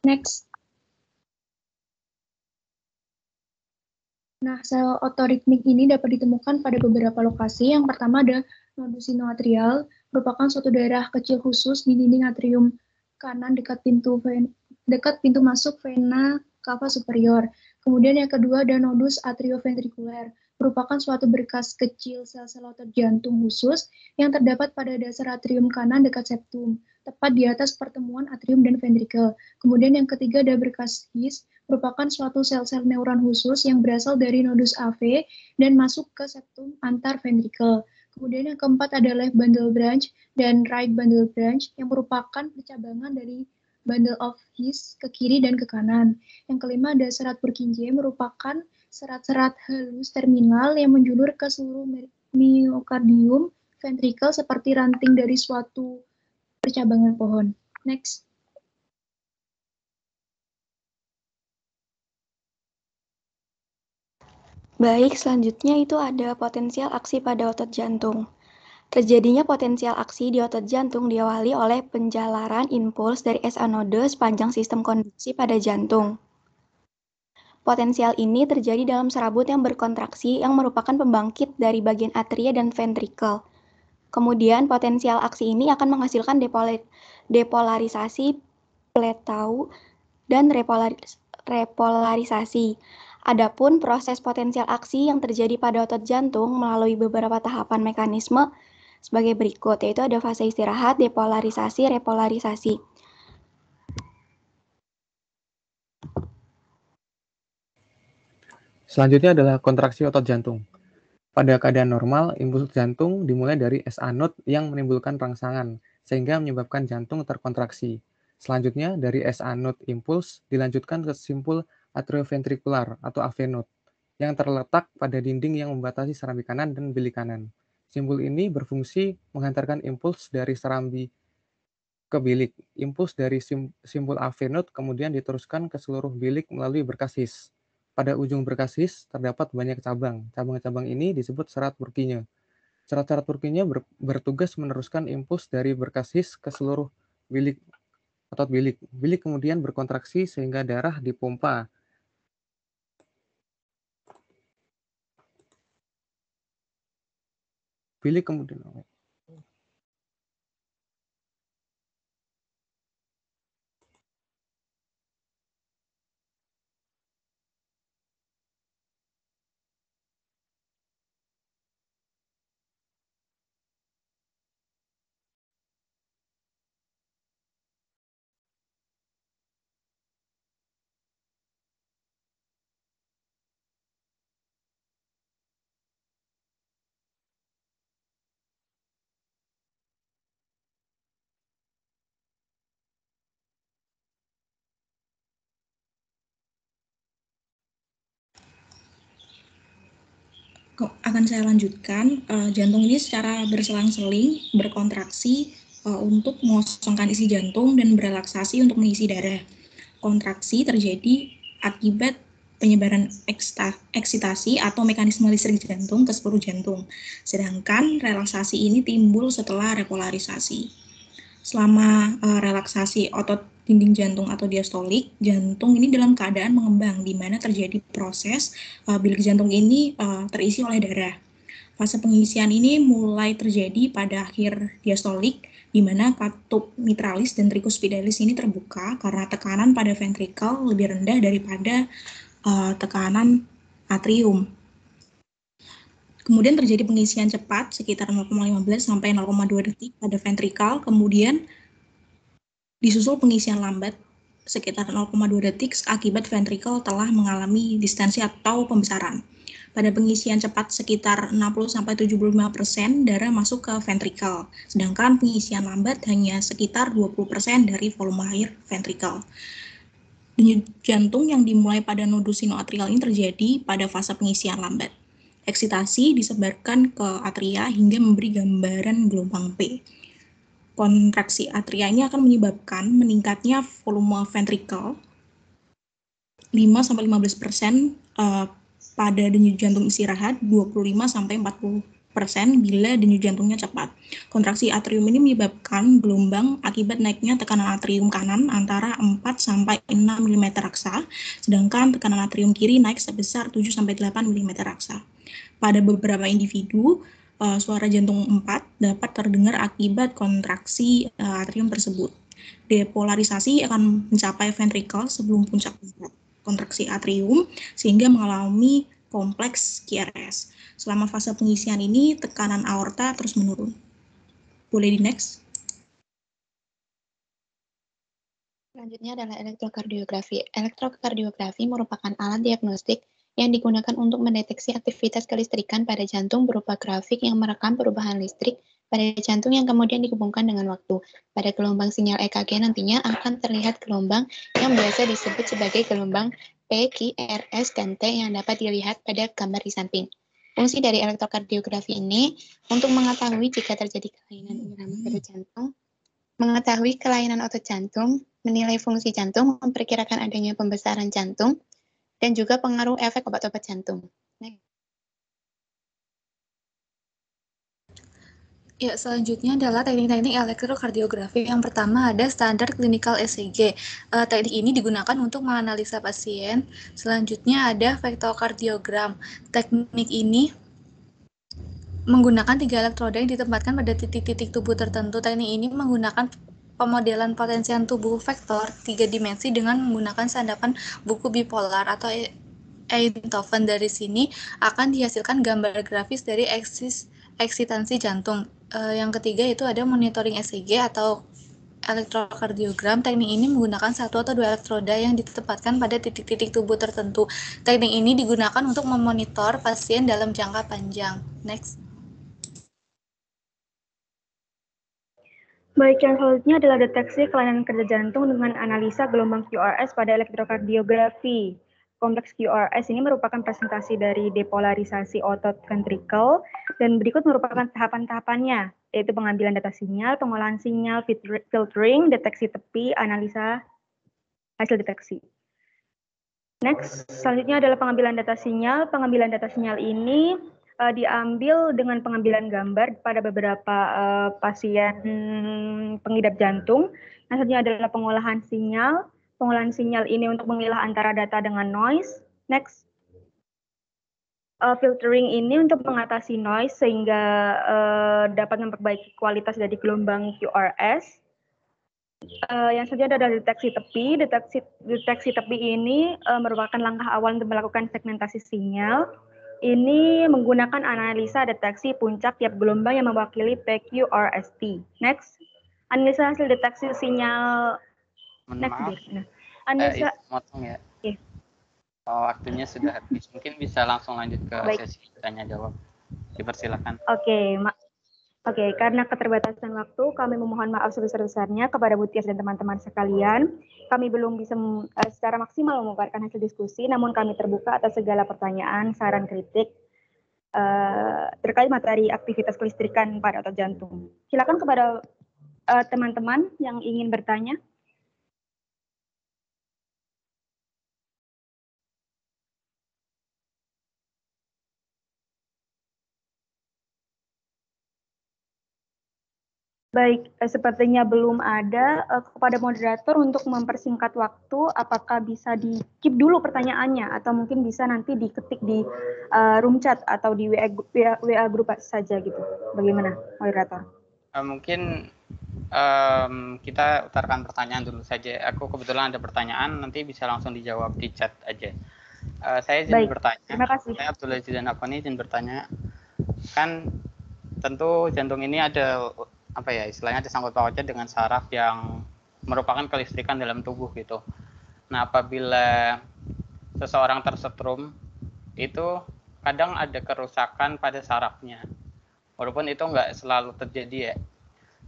Next. Nah, sel otoritmik ini dapat ditemukan pada beberapa lokasi. Yang pertama ada nodus sinoatrial, merupakan suatu daerah kecil khusus di dinding atrium kanan dekat pintu masuk vena cava superior. Kemudian yang kedua ada nodus atrioventrikuler, merupakan suatu berkas kecil sel-sel otot jantung khusus yang terdapat pada dasar atrium kanan dekat septum, tepat di atas pertemuan atrium dan ventrikel. Kemudian yang ketiga ada berkas His, merupakan suatu sel-sel neuron khusus yang berasal dari nodus AV dan masuk ke septum antar ventrikel. Kemudian yang keempat ada left bundle branch dan right bundle branch yang merupakan percabangan dari bundle of His ke kiri dan ke kanan. Yang kelima ada serat Purkinje, merupakan serat-serat halus terminal yang menjulur ke seluruh miokardium ventrikel seperti ranting dari suatu percabangan pohon. Next. Baik, selanjutnya itu ada potensial aksi pada otot jantung. Terjadinya potensial aksi di otot jantung diawali oleh penjalaran impuls dari SA node sepanjang sistem konduksi pada jantung. Potensial ini terjadi dalam serabut yang berkontraksi yang merupakan pembangkit dari bagian atria dan ventrikel. Kemudian potensial aksi ini akan menghasilkan depolarisasi pletau dan repolarisasi. Adapun proses potensial aksi yang terjadi pada otot jantung melalui beberapa tahapan mekanisme sebagai berikut, yaitu ada fase istirahat, depolarisasi, repolarisasi. Selanjutnya adalah kontraksi otot jantung. Pada keadaan normal, impuls jantung dimulai dari SA node yang menimbulkan rangsangan, sehingga menyebabkan jantung terkontraksi. Selanjutnya, dari SA node impuls dilanjutkan ke simpul atrioventrikular atau AV node, yang terletak pada dinding yang membatasi serambi kanan dan bilik kanan. Simpul ini berfungsi menghantarkan impuls dari serambi ke bilik. Impuls dari simpul AV node kemudian diteruskan ke seluruh bilik melalui berkas His. Pada ujung berkas His terdapat banyak cabang. Cabang-cabang ini disebut serat Purkinje. Serat-serat Purkinje bertugas meneruskan impuls dari berkas His ke seluruh bilik otot bilik. Bilik kemudian berkontraksi sehingga darah dipompa. Bilik kemudian akan saya lanjutkan. Jantung ini secara berselang-seling berkontraksi untuk mengosongkan isi jantung dan berelaksasi untuk mengisi darah. Kontraksi terjadi akibat penyebaran eksitasi atau mekanisme listrik jantung ke seluruh jantung. Sedangkan relaksasi ini timbul setelah repolarisasi. Selama relaksasi otot dinding jantung atau diastolik, jantung ini dalam keadaan mengembang, di mana terjadi proses bilik jantung ini terisi oleh darah. Fase pengisian ini mulai terjadi pada akhir diastolik, di mana katup mitralis dan tricuspidalis ini terbuka karena tekanan pada ventrikel lebih rendah daripada tekanan atrium. Kemudian terjadi pengisian cepat sekitar 0,15 sampai 0,2 detik pada ventrikel, kemudian disusul pengisian lambat sekitar 0,2 detik akibat ventrikel telah mengalami distensi atau pembesaran. Pada pengisian cepat sekitar 60-75% darah masuk ke ventrikel, sedangkan pengisian lambat hanya sekitar 20% dari volume air ventrikel. Denyut jantung yang dimulai pada nodus sinoatrial ini terjadi pada fase pengisian lambat. Eksitasi disebarkan ke atria hingga memberi gambaran gelombang P. Kontraksi atria ini akan menyebabkan meningkatnya volume ventrikel 5-15% pada denyut jantung istirahat, 25-40% bila denyut jantungnya cepat. Kontraksi atrium ini menyebabkan gelombang akibat naiknya tekanan atrium kanan antara 4-6 mm raksa, sedangkan tekanan atrium kiri naik sebesar 7-8 mm raksa. Pada beberapa individu, suara jantung 4 dapat terdengar akibat kontraksi atrium tersebut. Depolarisasi akan mencapai ventricle sebelum puncak kontraksi atrium sehingga mengalami kompleks QRS. Selama fase pengisian ini tekanan aorta terus menurun. Boleh di next? Selanjutnya adalah elektrokardiografi. Elektrokardiografi merupakan alat diagnostik yang digunakan untuk mendeteksi aktivitas kelistrikan pada jantung berupa grafik yang merekam perubahan listrik pada jantung yang kemudian dihubungkan dengan waktu. Pada gelombang sinyal EKG nantinya akan terlihat gelombang yang biasa disebut sebagai gelombang P, Q, R, S, dan T yang dapat dilihat pada gambar di samping. Fungsi dari elektrokardiografi ini untuk mengetahui jika terjadi kelainan irama pada jantung, mengetahui kelainan otot jantung, menilai fungsi jantung, memperkirakan adanya pembesaran jantung, dan juga pengaruh efek obat-obat jantung. Ya, selanjutnya adalah teknik-teknik elektrokardiografi. Yang pertama ada standar clinical ECG. Teknik ini digunakan untuk menganalisa pasien. Selanjutnya ada vektokardiogram. Teknik ini menggunakan 3 elektroda yang ditempatkan pada titik-titik tubuh tertentu. Teknik ini menggunakan pemodelan potensian tubuh vektor 3 dimensi dengan menggunakan sandapan buku bipolar atau Einthoven. Dari sini akan dihasilkan gambar grafis dari eksitansi jantung. Yang ketiga itu ada monitoring ECG atau elektrokardiogram. Teknik ini menggunakan 1 atau 2 elektroda yang ditempatkan pada titik-titik tubuh tertentu. Teknik ini digunakan untuk memonitor pasien dalam jangka panjang. Next. Baik, yang selanjutnya adalah deteksi kelainan kerja jantung dengan analisa gelombang QRS pada elektrokardiografi. Kompleks QRS ini merupakan presentasi dari depolarisasi otot ventricle dan berikut merupakan tahapan-tahapannya, yaitu pengambilan data sinyal, pengolahan sinyal, filtering, deteksi tepi, analisa hasil deteksi. Next, selanjutnya adalah pengambilan data sinyal. Pengambilan data sinyal ini diambil dengan pengambilan gambar pada beberapa pasien pengidap jantung. Yang selanjutnya adalah pengolahan sinyal. Pengolahan sinyal ini untuk memilah antara data dengan noise. Next, filtering ini untuk mengatasi noise sehingga dapat memperbaiki kualitas dari gelombang QRS. Yang selanjutnya adalah deteksi tepi. Deteksi tepi ini merupakan langkah awal untuk melakukan segmentasi sinyal. Ini menggunakan analisa deteksi puncak tiap gelombang yang mewakili PQRST. Next, analisa hasil deteksi sinyal. Next, analisa. Motong ya. Okay. Waktunya sudah habis. Mungkin bisa langsung lanjut ke sesi tanya jawab. Dipersilakan. Oke, karena keterbatasan waktu, kami memohon maaf sebesar-besarnya kepada Bu Tias dan teman-teman sekalian. Kami belum bisa secara maksimal memaparkan hasil diskusi, namun kami terbuka atas segala pertanyaan, saran, kritik terkait materi aktivitas kelistrikan pada otot jantung. Silakan kepada teman-teman yang ingin bertanya. Baik, sepertinya belum ada. Kepada moderator untuk mempersingkat waktu, apakah bisa di-keep dulu pertanyaannya atau mungkin bisa nanti diketik di room chat atau di WA grup saja gitu. Bagaimana, moderator? Mungkin kita utarakan pertanyaan dulu saja. Aku kebetulan ada pertanyaan, nanti bisa langsung dijawab di chat aja. Saya izin bertanya. Terima kasih. Saya Abdullah Jidan Afani izin bertanya. Kan tentu jantung ini ada istilahnya ada sangkut pautnya dengan saraf yang merupakan kelistrikan dalam tubuh gitu. Nah, apabila seseorang tersetrum, itu kadang ada kerusakan pada sarafnya. Walaupun itu nggak selalu terjadi ya.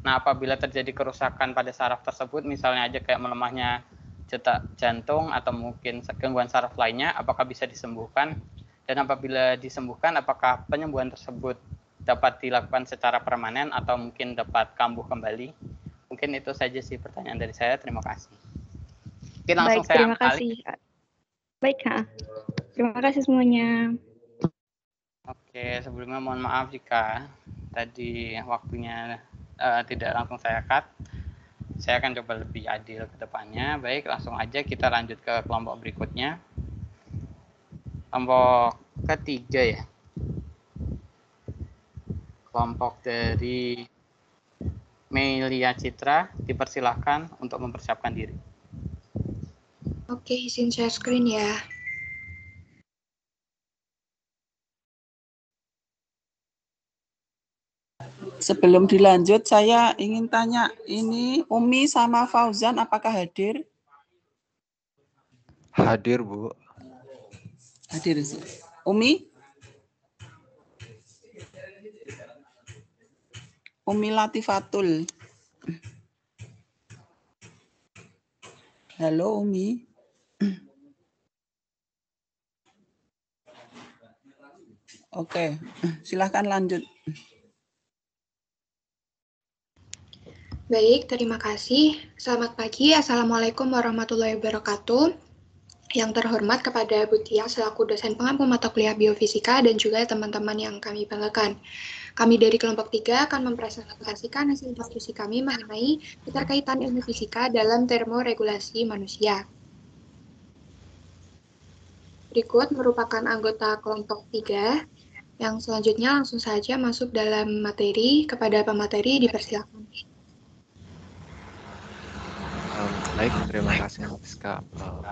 Nah, apabila terjadi kerusakan pada saraf tersebut, misalnya aja kayak melemahnya detak jantung atau mungkin gangguan saraf lainnya, apakah bisa disembuhkan? Dan apabila disembuhkan, apakah penyembuhan tersebut dapat dilakukan secara permanen atau mungkin dapat kambuh kembali? Mungkin itu saja sih pertanyaan dari saya. Terima kasih. Mungkin langsung saya terima kasih. Baik, terima kasih semuanya. Oke, sebelumnya mohon maaf jika tadi waktunya tidak langsung saya cut. Saya akan coba lebih adil ke depannya. Baik, langsung aja kita lanjut ke kelompok berikutnya. Kelompok ketiga ya. Kelompok dari Melia Citra, dipersilahkan untuk mempersiapkan diri. Oke, izin share screen ya. Sebelum dilanjut, saya ingin tanya, ini Umi sama Fauzan apakah hadir? Hadir, Bu. Hadir. Umi? Umi Latifatul. Halo, Umi. Oke, silahkan lanjut. Baik, terima kasih. Selamat pagi, Assalamualaikum warahmatullahi wabarakatuh. Yang terhormat kepada Bu Tia selaku dosen pengampu mata kuliah biofisika dan juga teman-teman yang kami banggakan. Kami dari kelompok 3 akan mempresentasikan hasil diskusi kami mengenai keterkaitan ilmu fisika dalam termoregulasi manusia. Berikut merupakan anggota kelompok 3. Yang selanjutnya langsung saja masuk dalam materi. Kepada pemateri dipersilakan. Baik, terima kasih Rizka.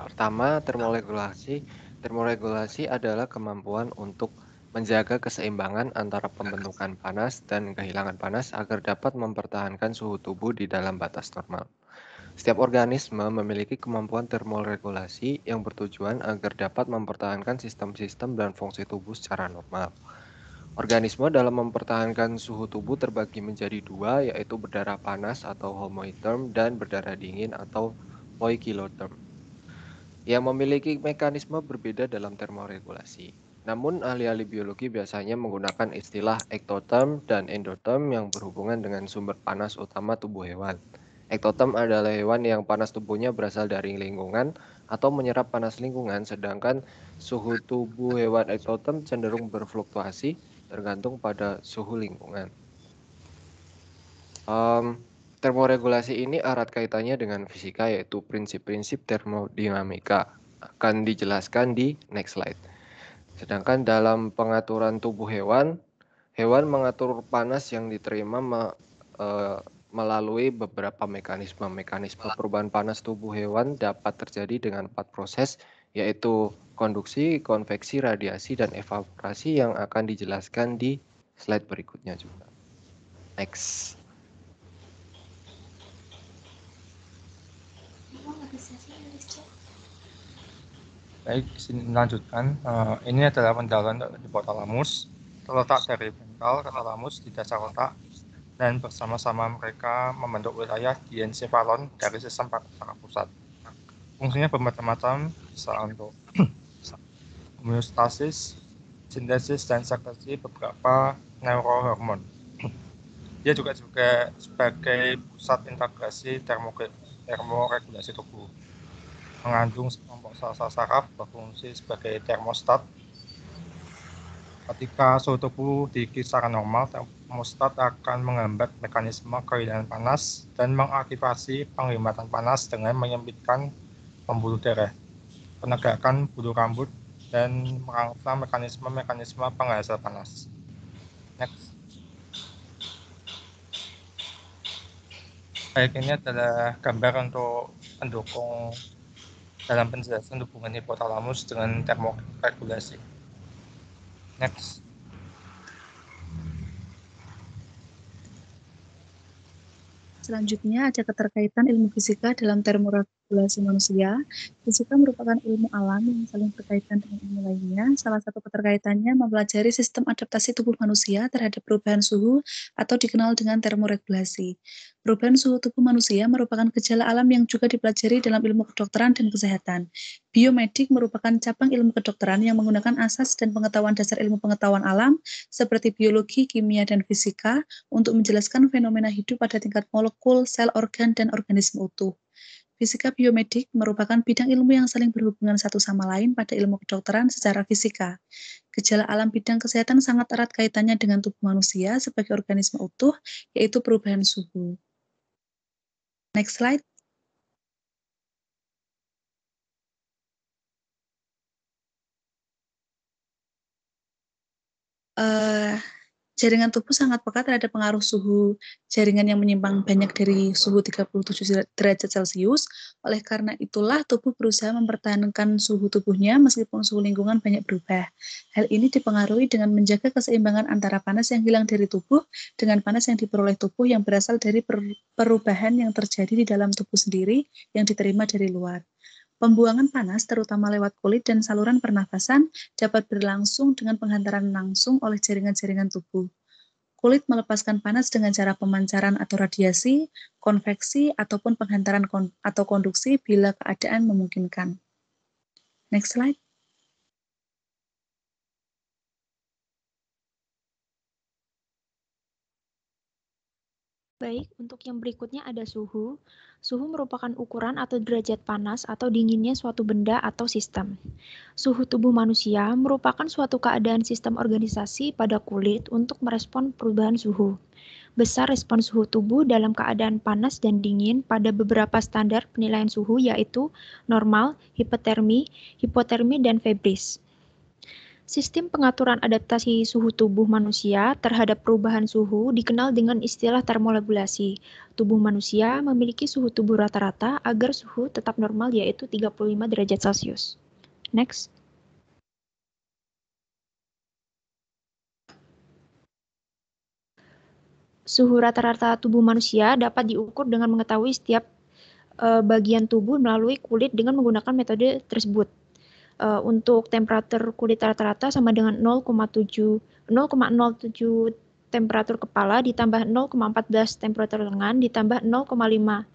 Pertama, termoregulasi. Termoregulasi adalah kemampuan untuk menjaga keseimbangan antara pembentukan panas dan kehilangan panas agar dapat mempertahankan suhu tubuh di dalam batas normal. Setiap organisme memiliki kemampuan termoregulasi yang bertujuan agar dapat mempertahankan sistem-sistem dan fungsi tubuh secara normal. Organisme dalam mempertahankan suhu tubuh terbagi menjadi dua, yaitu berdarah panas atau homoiotherm dan berdarah dingin atau poikilotherm, yang memiliki mekanisme berbeda dalam termoregulasi. Namun, ahli-ahli biologi biasanya menggunakan istilah ektotherm dan endotherm yang berhubungan dengan sumber panas utama tubuh hewan. Ektotherm adalah hewan yang panas tubuhnya berasal dari lingkungan atau menyerap panas lingkungan, sedangkan suhu tubuh hewan ektotherm cenderung berfluktuasi tergantung pada suhu lingkungan. Termoregulasi ini erat kaitannya dengan fisika, yaitu prinsip-prinsip termodinamika. Akan dijelaskan di next slide. Sedangkan dalam pengaturan tubuh hewan, hewan mengatur panas yang diterima melalui beberapa mekanisme. Mekanisme perubahan panas tubuh hewan dapat terjadi dengan 4 proses, yaitu konduksi, konveksi, radiasi, dan evaporasi yang akan dijelaskan di slide berikutnya juga. Next. Baik, di sini melanjutkan. Ini adalah pendalaman hipotalamus, terletak dari ventral ke talamus di dasar otak, dan bersama-sama mereka membentuk wilayah di ensefalon dari sistem saraf pusat. Fungsinya bermacam-macam, bisa untuk homeostasis, sintesis, dan sekresi beberapa neurohormon. Dia juga sebagai pusat integrasi termoregulasi tubuh. Mengandung sekelompok sel-sel saraf berfungsi sebagai termostat. Ketika suhu tubuh di kisaran normal, termostat akan menghambat mekanisme kehilangan panas dan mengaktifasi penghematan panas dengan menyempitkan pembuluh darah, penegakan bulu rambut, dan merangsang mekanisme-mekanisme penghasil panas. Next. Baik, ini adalah gambar untuk pendukung dalam penjelasan hubungan hipotalamus dengan termoregulasi. Next. Selanjutnya ada keterkaitan ilmu fisika dalam termoregulasi manusia. Fisika merupakan ilmu alam yang saling berkaitan dengan ilmu lainnya. Salah satu keterkaitannya mempelajari sistem adaptasi tubuh manusia terhadap perubahan suhu atau dikenal dengan termoregulasi. Perubahan suhu tubuh manusia merupakan gejala alam yang juga dipelajari dalam ilmu kedokteran dan kesehatan. Biomedik merupakan cabang ilmu kedokteran yang menggunakan asas dan pengetahuan dasar ilmu pengetahuan alam seperti biologi, kimia, dan fisika untuk menjelaskan fenomena hidup pada tingkat molekul, sel, organ, dan organisme utuh. Fisika biomedik merupakan bidang ilmu yang saling berhubungan satu sama lain pada ilmu kedokteran secara fisika. Gejala alam bidang kesehatan sangat erat kaitannya dengan tubuh manusia sebagai organisme utuh, yaitu perubahan suhu. Next slide. Jaringan tubuh sangat peka terhadap pengaruh suhu. Jaringan yang menyimpang banyak dari suhu 37 derajat Celcius. Oleh karena itulah tubuh berusaha mempertahankan suhu tubuhnya meskipun suhu lingkungan banyak berubah. Hal ini dipengaruhi dengan menjaga keseimbangan antara panas yang hilang dari tubuh dengan panas yang diperoleh tubuh yang berasal dari perubahan yang terjadi di dalam tubuh sendiri yang diterima dari luar. Pembuangan panas, terutama lewat kulit dan saluran pernafasan, dapat berlangsung dengan penghantaran langsung oleh jaringan-jaringan tubuh. Kulit melepaskan panas dengan cara pemancaran atau radiasi, konveksi, ataupun penghantaran atau konduksi bila keadaan memungkinkan. Next slide. Baik, untuk yang berikutnya ada suhu. Suhu merupakan ukuran atau derajat panas atau dinginnya suatu benda atau sistem. Suhu tubuh manusia merupakan suatu keadaan sistem organisasi pada kulit untuk merespon perubahan suhu. Besar respon suhu tubuh dalam keadaan panas dan dingin pada beberapa standar penilaian suhu yaitu normal, hipotermi, dan febris. Sistem pengaturan adaptasi suhu tubuh manusia terhadap perubahan suhu dikenal dengan istilah termoregulasi. Tubuh manusia memiliki suhu tubuh rata-rata agar suhu tetap normal yaitu 35 derajat Celcius. Next. Suhu rata-rata tubuh manusia dapat diukur dengan mengetahui setiap bagian tubuh melalui kulit dengan menggunakan metode tersebut. Untuk temperatur kulit rata-rata sama dengan 0,07 temperatur kepala ditambah 0,14 temperatur lengan ditambah 0,5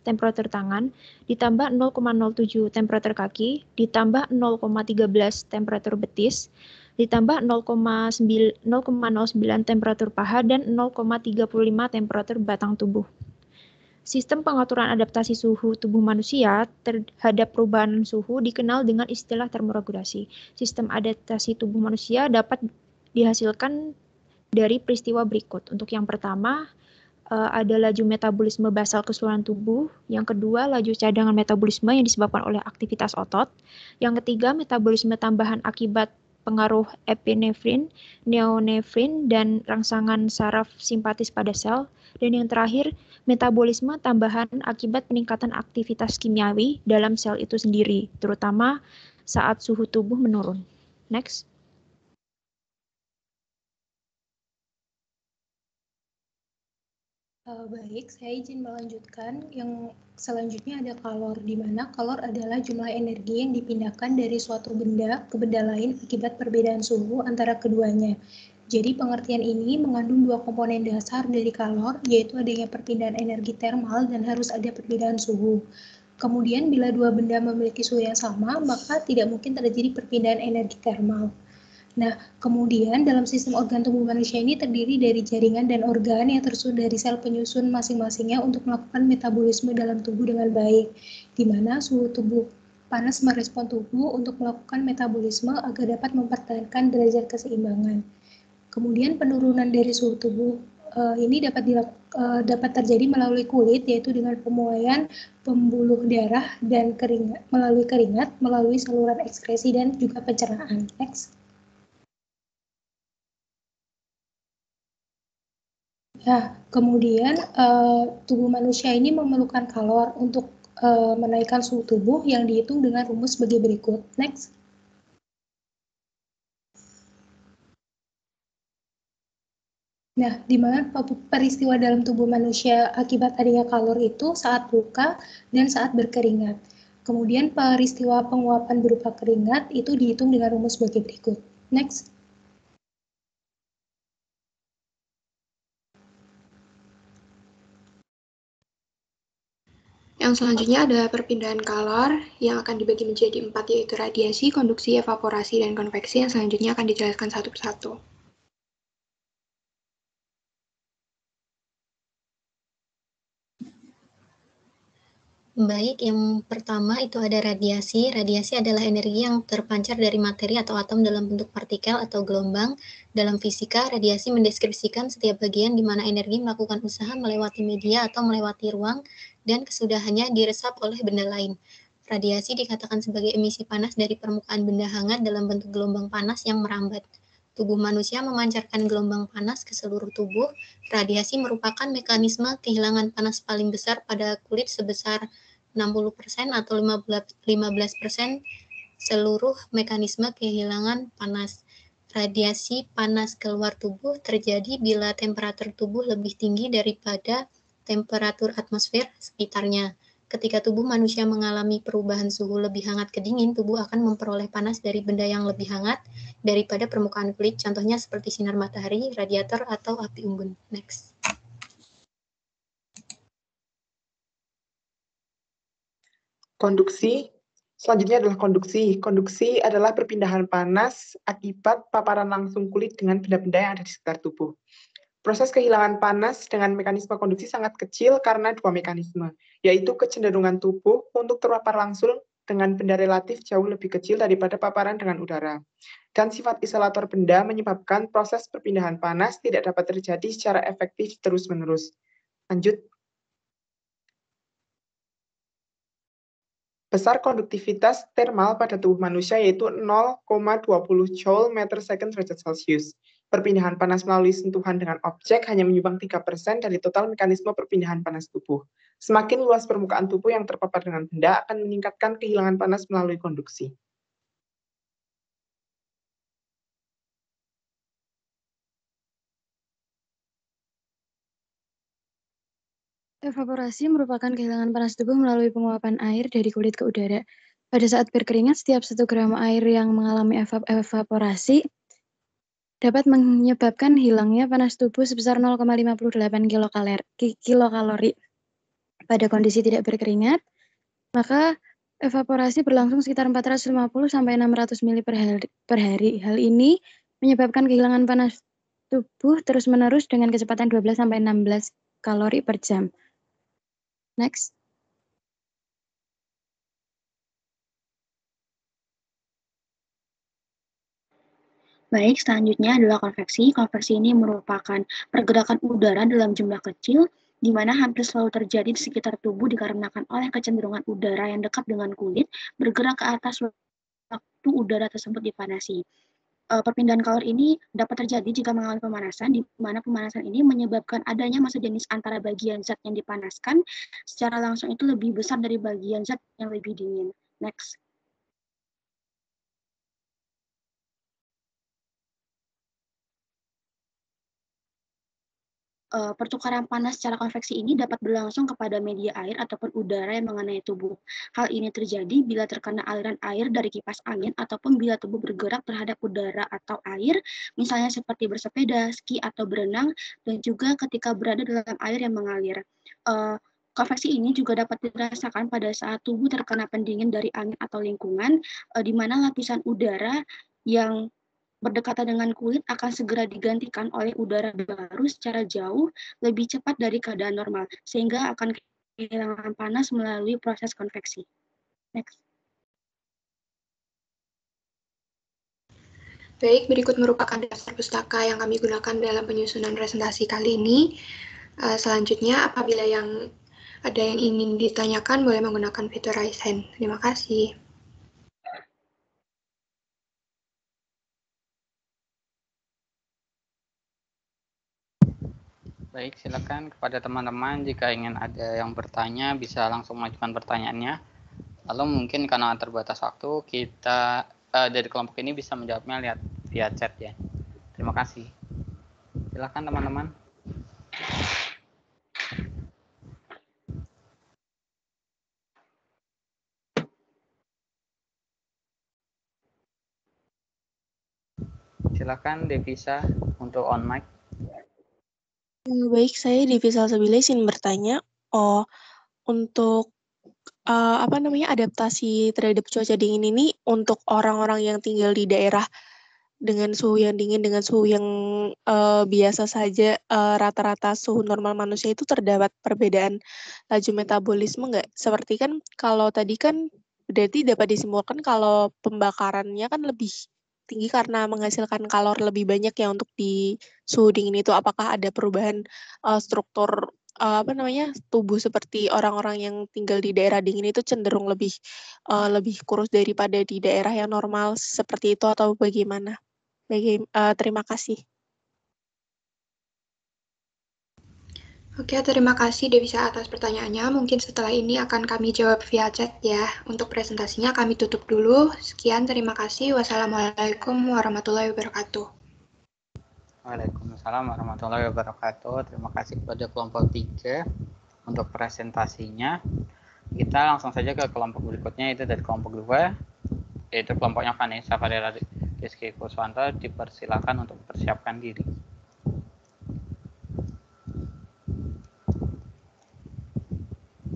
temperatur tangan ditambah 0,07 temperatur kaki ditambah 0,13 temperatur betis ditambah 0,09 temperatur paha dan 0,35 temperatur batang tubuh. Sistem pengaturan adaptasi suhu tubuh manusia terhadap perubahan suhu dikenal dengan istilah termoregulasi. Sistem adaptasi tubuh manusia dapat dihasilkan dari peristiwa berikut. Untuk yang pertama, ada laju metabolisme basal keseluruhan tubuh. Yang kedua, laju cadangan metabolisme yang disebabkan oleh aktivitas otot. Yang ketiga, metabolisme tambahan akibat pengaruh epinefrin, neonefrin, dan rangsangan saraf simpatis pada sel. Dan yang terakhir, metabolisme tambahan akibat peningkatan aktivitas kimiawi dalam sel itu sendiri, terutama saat suhu tubuh menurun. Next. Baik, saya izin melanjutkan. Yang selanjutnya ada kalor, di mana kalor adalah jumlah energi yang dipindahkan dari suatu benda ke benda lain akibat perbedaan suhu antara keduanya. Jadi pengertian ini mengandung dua komponen dasar dari kalor, yaitu adanya perpindahan energi termal dan harus ada perbedaan suhu. Kemudian bila dua benda memiliki suhu yang sama, maka tidak mungkin terjadi perpindahan energi termal. Nah, kemudian dalam sistem organ tubuh manusia ini terdiri dari jaringan dan organ yang tersusun dari sel penyusun masing-masingnya untuk melakukan metabolisme dalam tubuh dengan baik, di mana suhu tubuh panas merespon tubuh untuk melakukan metabolisme agar dapat mempertahankan derajat keseimbangan. Kemudian penurunan dari suhu tubuh ini dapat terjadi melalui kulit, yaitu dengan pemuaian pembuluh darah dan melalui keringat, melalui saluran ekskresi dan juga pencernaan. Next. Nah, kemudian tubuh manusia ini memerlukan kalor untuk menaikkan suhu tubuh yang dihitung dengan rumus sebagai berikut. Next. Nah, di mana peristiwa dalam tubuh manusia akibat adanya kalor itu saat luka dan saat berkeringat. Kemudian peristiwa penguapan berupa keringat itu dihitung dengan rumus sebagai berikut. Next. Yang selanjutnya ada perpindahan kalor yang akan dibagi menjadi 4, yaitu radiasi, konduksi, evaporasi, dan konveksi. Yang selanjutnya akan dijelaskan satu persatu. Baik, yang pertama itu ada radiasi. Radiasi adalah energi yang terpancar dari materi atau atom dalam bentuk partikel atau gelombang. Dalam fisika, radiasi mendeskripsikan setiap bagian di mana energi melakukan usaha melewati media atau melewati ruang dan kesudahannya diresap oleh benda lain. Radiasi dikatakan sebagai emisi panas dari permukaan benda hangat dalam bentuk gelombang panas yang merambat. Tubuh manusia memancarkan gelombang panas ke seluruh tubuh. Radiasi merupakan mekanisme kehilangan panas paling besar pada kulit sebesar 60% atau 15% seluruh mekanisme kehilangan panas. Radiasi panas keluar tubuh terjadi bila temperatur tubuh lebih tinggi daripada temperatur atmosfer sekitarnya. Ketika tubuh manusia mengalami perubahan suhu lebih hangat ke dingin, tubuh akan memperoleh panas dari benda yang lebih hangat daripada permukaan kulit, contohnya seperti sinar matahari, radiator, atau api unggun. Next. Konduksi. Selanjutnya adalah konduksi. Konduksi adalah perpindahan panas akibat paparan langsung kulit dengan benda-benda yang ada di sekitar tubuh. Proses kehilangan panas dengan mekanisme konduksi sangat kecil karena dua mekanisme, yaitu kecenderungan tubuh untuk terpapar langsung dengan benda relatif jauh lebih kecil daripada paparan dengan udara. Dan sifat isolator benda menyebabkan proses perpindahan panas tidak dapat terjadi secara efektif terus-menerus. Lanjut. Besar konduktivitas termal pada tubuh manusia yaitu 0,20 Joule meter second derajat Celcius. Perpindahan panas melalui sentuhan dengan objek hanya menyumbang 3% dari total mekanisme perpindahan panas tubuh. Semakin luas permukaan tubuh yang terpapar dengan benda akan meningkatkan kehilangan panas melalui konduksi. Evaporasi merupakan kehilangan panas tubuh melalui penguapan air dari kulit ke udara. Pada saat berkeringat, setiap 1 gram air yang mengalami evaporasi dapat menyebabkan hilangnya panas tubuh sebesar 0,58 kilokalori. Pada kondisi tidak berkeringat, maka evaporasi berlangsung sekitar 450 sampai 600 mili per hari. Hal ini menyebabkan kehilangan panas tubuh terus-menerus dengan kecepatan 12 sampai 16 kalori per jam. Next. Baik, selanjutnya adalah konveksi. Konveksi ini merupakan pergerakan udara dalam jumlah kecil, di mana hampir selalu terjadi di sekitar tubuh dikarenakan oleh kecenderungan udara yang dekat dengan kulit bergerak ke atas waktu udara tersebut dipanasi. Perpindahan kalori ini dapat terjadi jika mengalami pemanasan, di mana pemanasan ini menyebabkan adanya massa jenis antara bagian zat yang dipanaskan secara langsung itu lebih besar dari bagian zat yang lebih dingin. Next. Pertukaran panas secara konveksi ini dapat berlangsung kepada media air ataupun udara yang mengenai tubuh. Hal ini terjadi bila terkena aliran air dari kipas angin ataupun bila tubuh bergerak terhadap udara atau air, misalnya seperti bersepeda, ski, atau berenang, dan juga ketika berada dalam air yang mengalir. Konveksi ini juga dapat dirasakan pada saat tubuh terkena pendingin dari angin atau lingkungan, di mana lapisan udara yang berdekatan dengan kulit akan segera digantikan oleh udara baru secara jauh lebih cepat dari keadaan normal, sehingga akan kehilangan panas melalui proses konveksi. Next. Baik, berikut merupakan daftar pustaka yang kami gunakan dalam penyusunan presentasi kali ini. Selanjutnya, apabila ada yang ingin ditanyakan, boleh menggunakan fitur raise hand. Terima kasih. Baik, silakan kepada teman-teman jika ingin ada yang bertanya bisa langsung mengajukan pertanyaannya. Lalu mungkin karena terbatas waktu kita dari kelompok ini bisa menjawabnya lihat via chat ya. Terima kasih. Silakan teman-teman. Silakan Devisa untuk on mic. Baik, saya Devisa Sabila izin bertanya. Untuk adaptasi terhadap cuaca dingin ini untuk orang-orang yang tinggal di daerah dengan suhu yang dingin dengan suhu yang biasa saja, rata-rata suhu normal manusia itu terdapat perbedaan laju metabolisme nggak? Seperti kan kalau tadi kan berarti dapat disimpulkan kalau pembakarannya kan lebih tinggi karena menghasilkan kalori lebih banyak ya untuk di suhu dingin itu. Apakah ada perubahan struktur tubuh seperti orang-orang yang tinggal di daerah dingin itu cenderung lebih kurus daripada di daerah yang normal seperti itu atau bagaimana? Terima kasih. Oke, terima kasih Devisa atas pertanyaannya. Mungkin setelah ini akan kami jawab via chat ya. Untuk presentasinya kami tutup dulu. Sekian, terima kasih. Wassalamualaikum warahmatullahi wabarakatuh. Waalaikumsalam warahmatullahi wabarakatuh. Terima kasih kepada kelompok 3 untuk presentasinya. Kita langsung saja ke kelompok berikutnya, yaitu dari kelompok 2, yaitu kelompoknya Vanessa Fadela Rizky Kuswanto. Dipersilakan untuk mempersiapkan diri.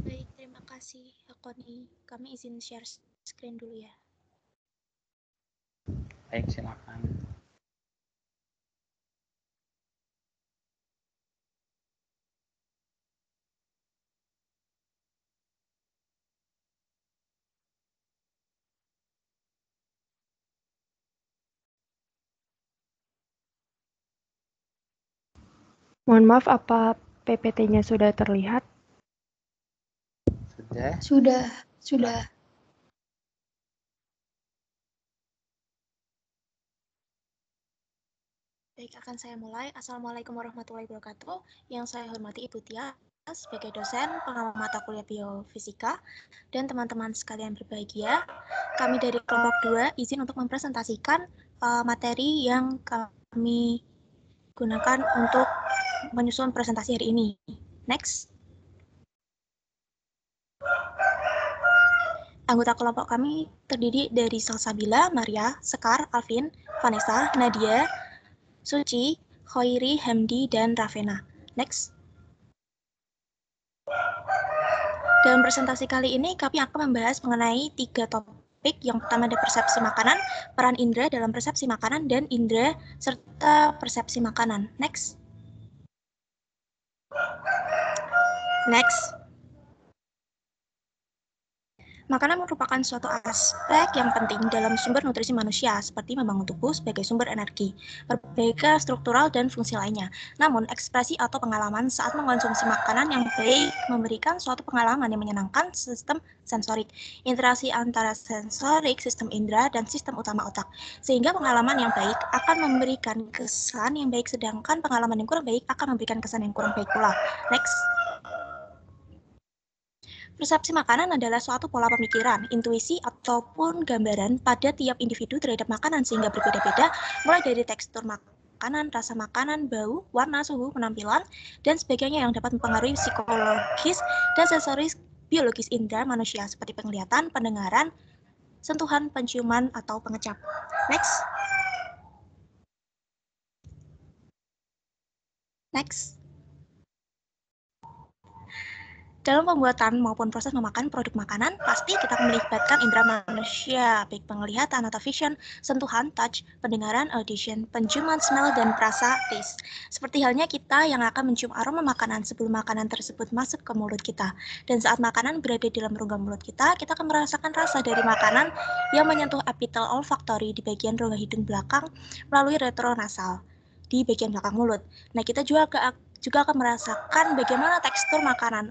Baik, terima kasih Koni. Kami izin share screen dulu ya. Baik, silakan. Mohon maaf, apa PPT-nya sudah terlihat? Sudah. Baik, akan saya mulai. Assalamualaikum warahmatullahi wabarakatuh. Yang saya hormati Ibu Tia sebagai dosen pengamat mata kuliah biofisika dan teman-teman sekalian berbahagia. Kami dari kelompok 2 izin untuk mempresentasikan materi yang kami gunakan untuk menyusun presentasi hari ini. Next. Anggota kelompok kami terdiri dari Salsabila, Maria, Sekar, Alvin, Vanessa, Nadia, Suci, Khairi, Hamdi, dan Ravena. Next. Dalam presentasi kali ini, kami akan membahas mengenai 3 topik. Yang pertama ada persepsi makanan, peran indera dalam persepsi makanan, dan indera serta persepsi makanan. Next. Makanan merupakan suatu aspek yang penting dalam sumber nutrisi manusia, seperti membangun tubuh sebagai sumber energi, berbagai struktural dan fungsi lainnya. Namun, ekspresi atau pengalaman saat mengkonsumsi makanan yang baik memberikan suatu pengalaman yang menyenangkan sistem sensorik, interaksi antara sensorik, sistem indera, dan sistem utama otak. Sehingga pengalaman yang baik akan memberikan kesan yang baik, sedangkan pengalaman yang kurang baik akan memberikan kesan yang kurang baik pula. Next. Persepsi makanan adalah suatu pola pemikiran, intuisi, ataupun gambaran pada tiap individu terhadap makanan sehingga berbeda-beda, mulai dari tekstur makanan, rasa makanan, bau, warna, suhu, penampilan, dan sebagainya yang dapat mempengaruhi psikologis dan sensoris biologis indera manusia seperti penglihatan, pendengaran, sentuhan, penciuman, atau pengecap. Next. Dalam pembuatan maupun proses memakan produk makanan, pasti kita melibatkan indera manusia, baik penglihatan atau vision, sentuhan, touch, pendengaran, audition, penciuman, smell, dan perasa, taste. Seperti halnya kita yang akan mencium aroma makanan sebelum makanan tersebut masuk ke mulut kita. Dan saat makanan berada di dalam rongga mulut kita akan merasakan rasa dari makanan yang menyentuh epitel olfaktori di bagian rongga hidung belakang melalui retronasal di bagian belakang mulut. Nah, kita juga akan merasakan bagaimana tekstur makanan,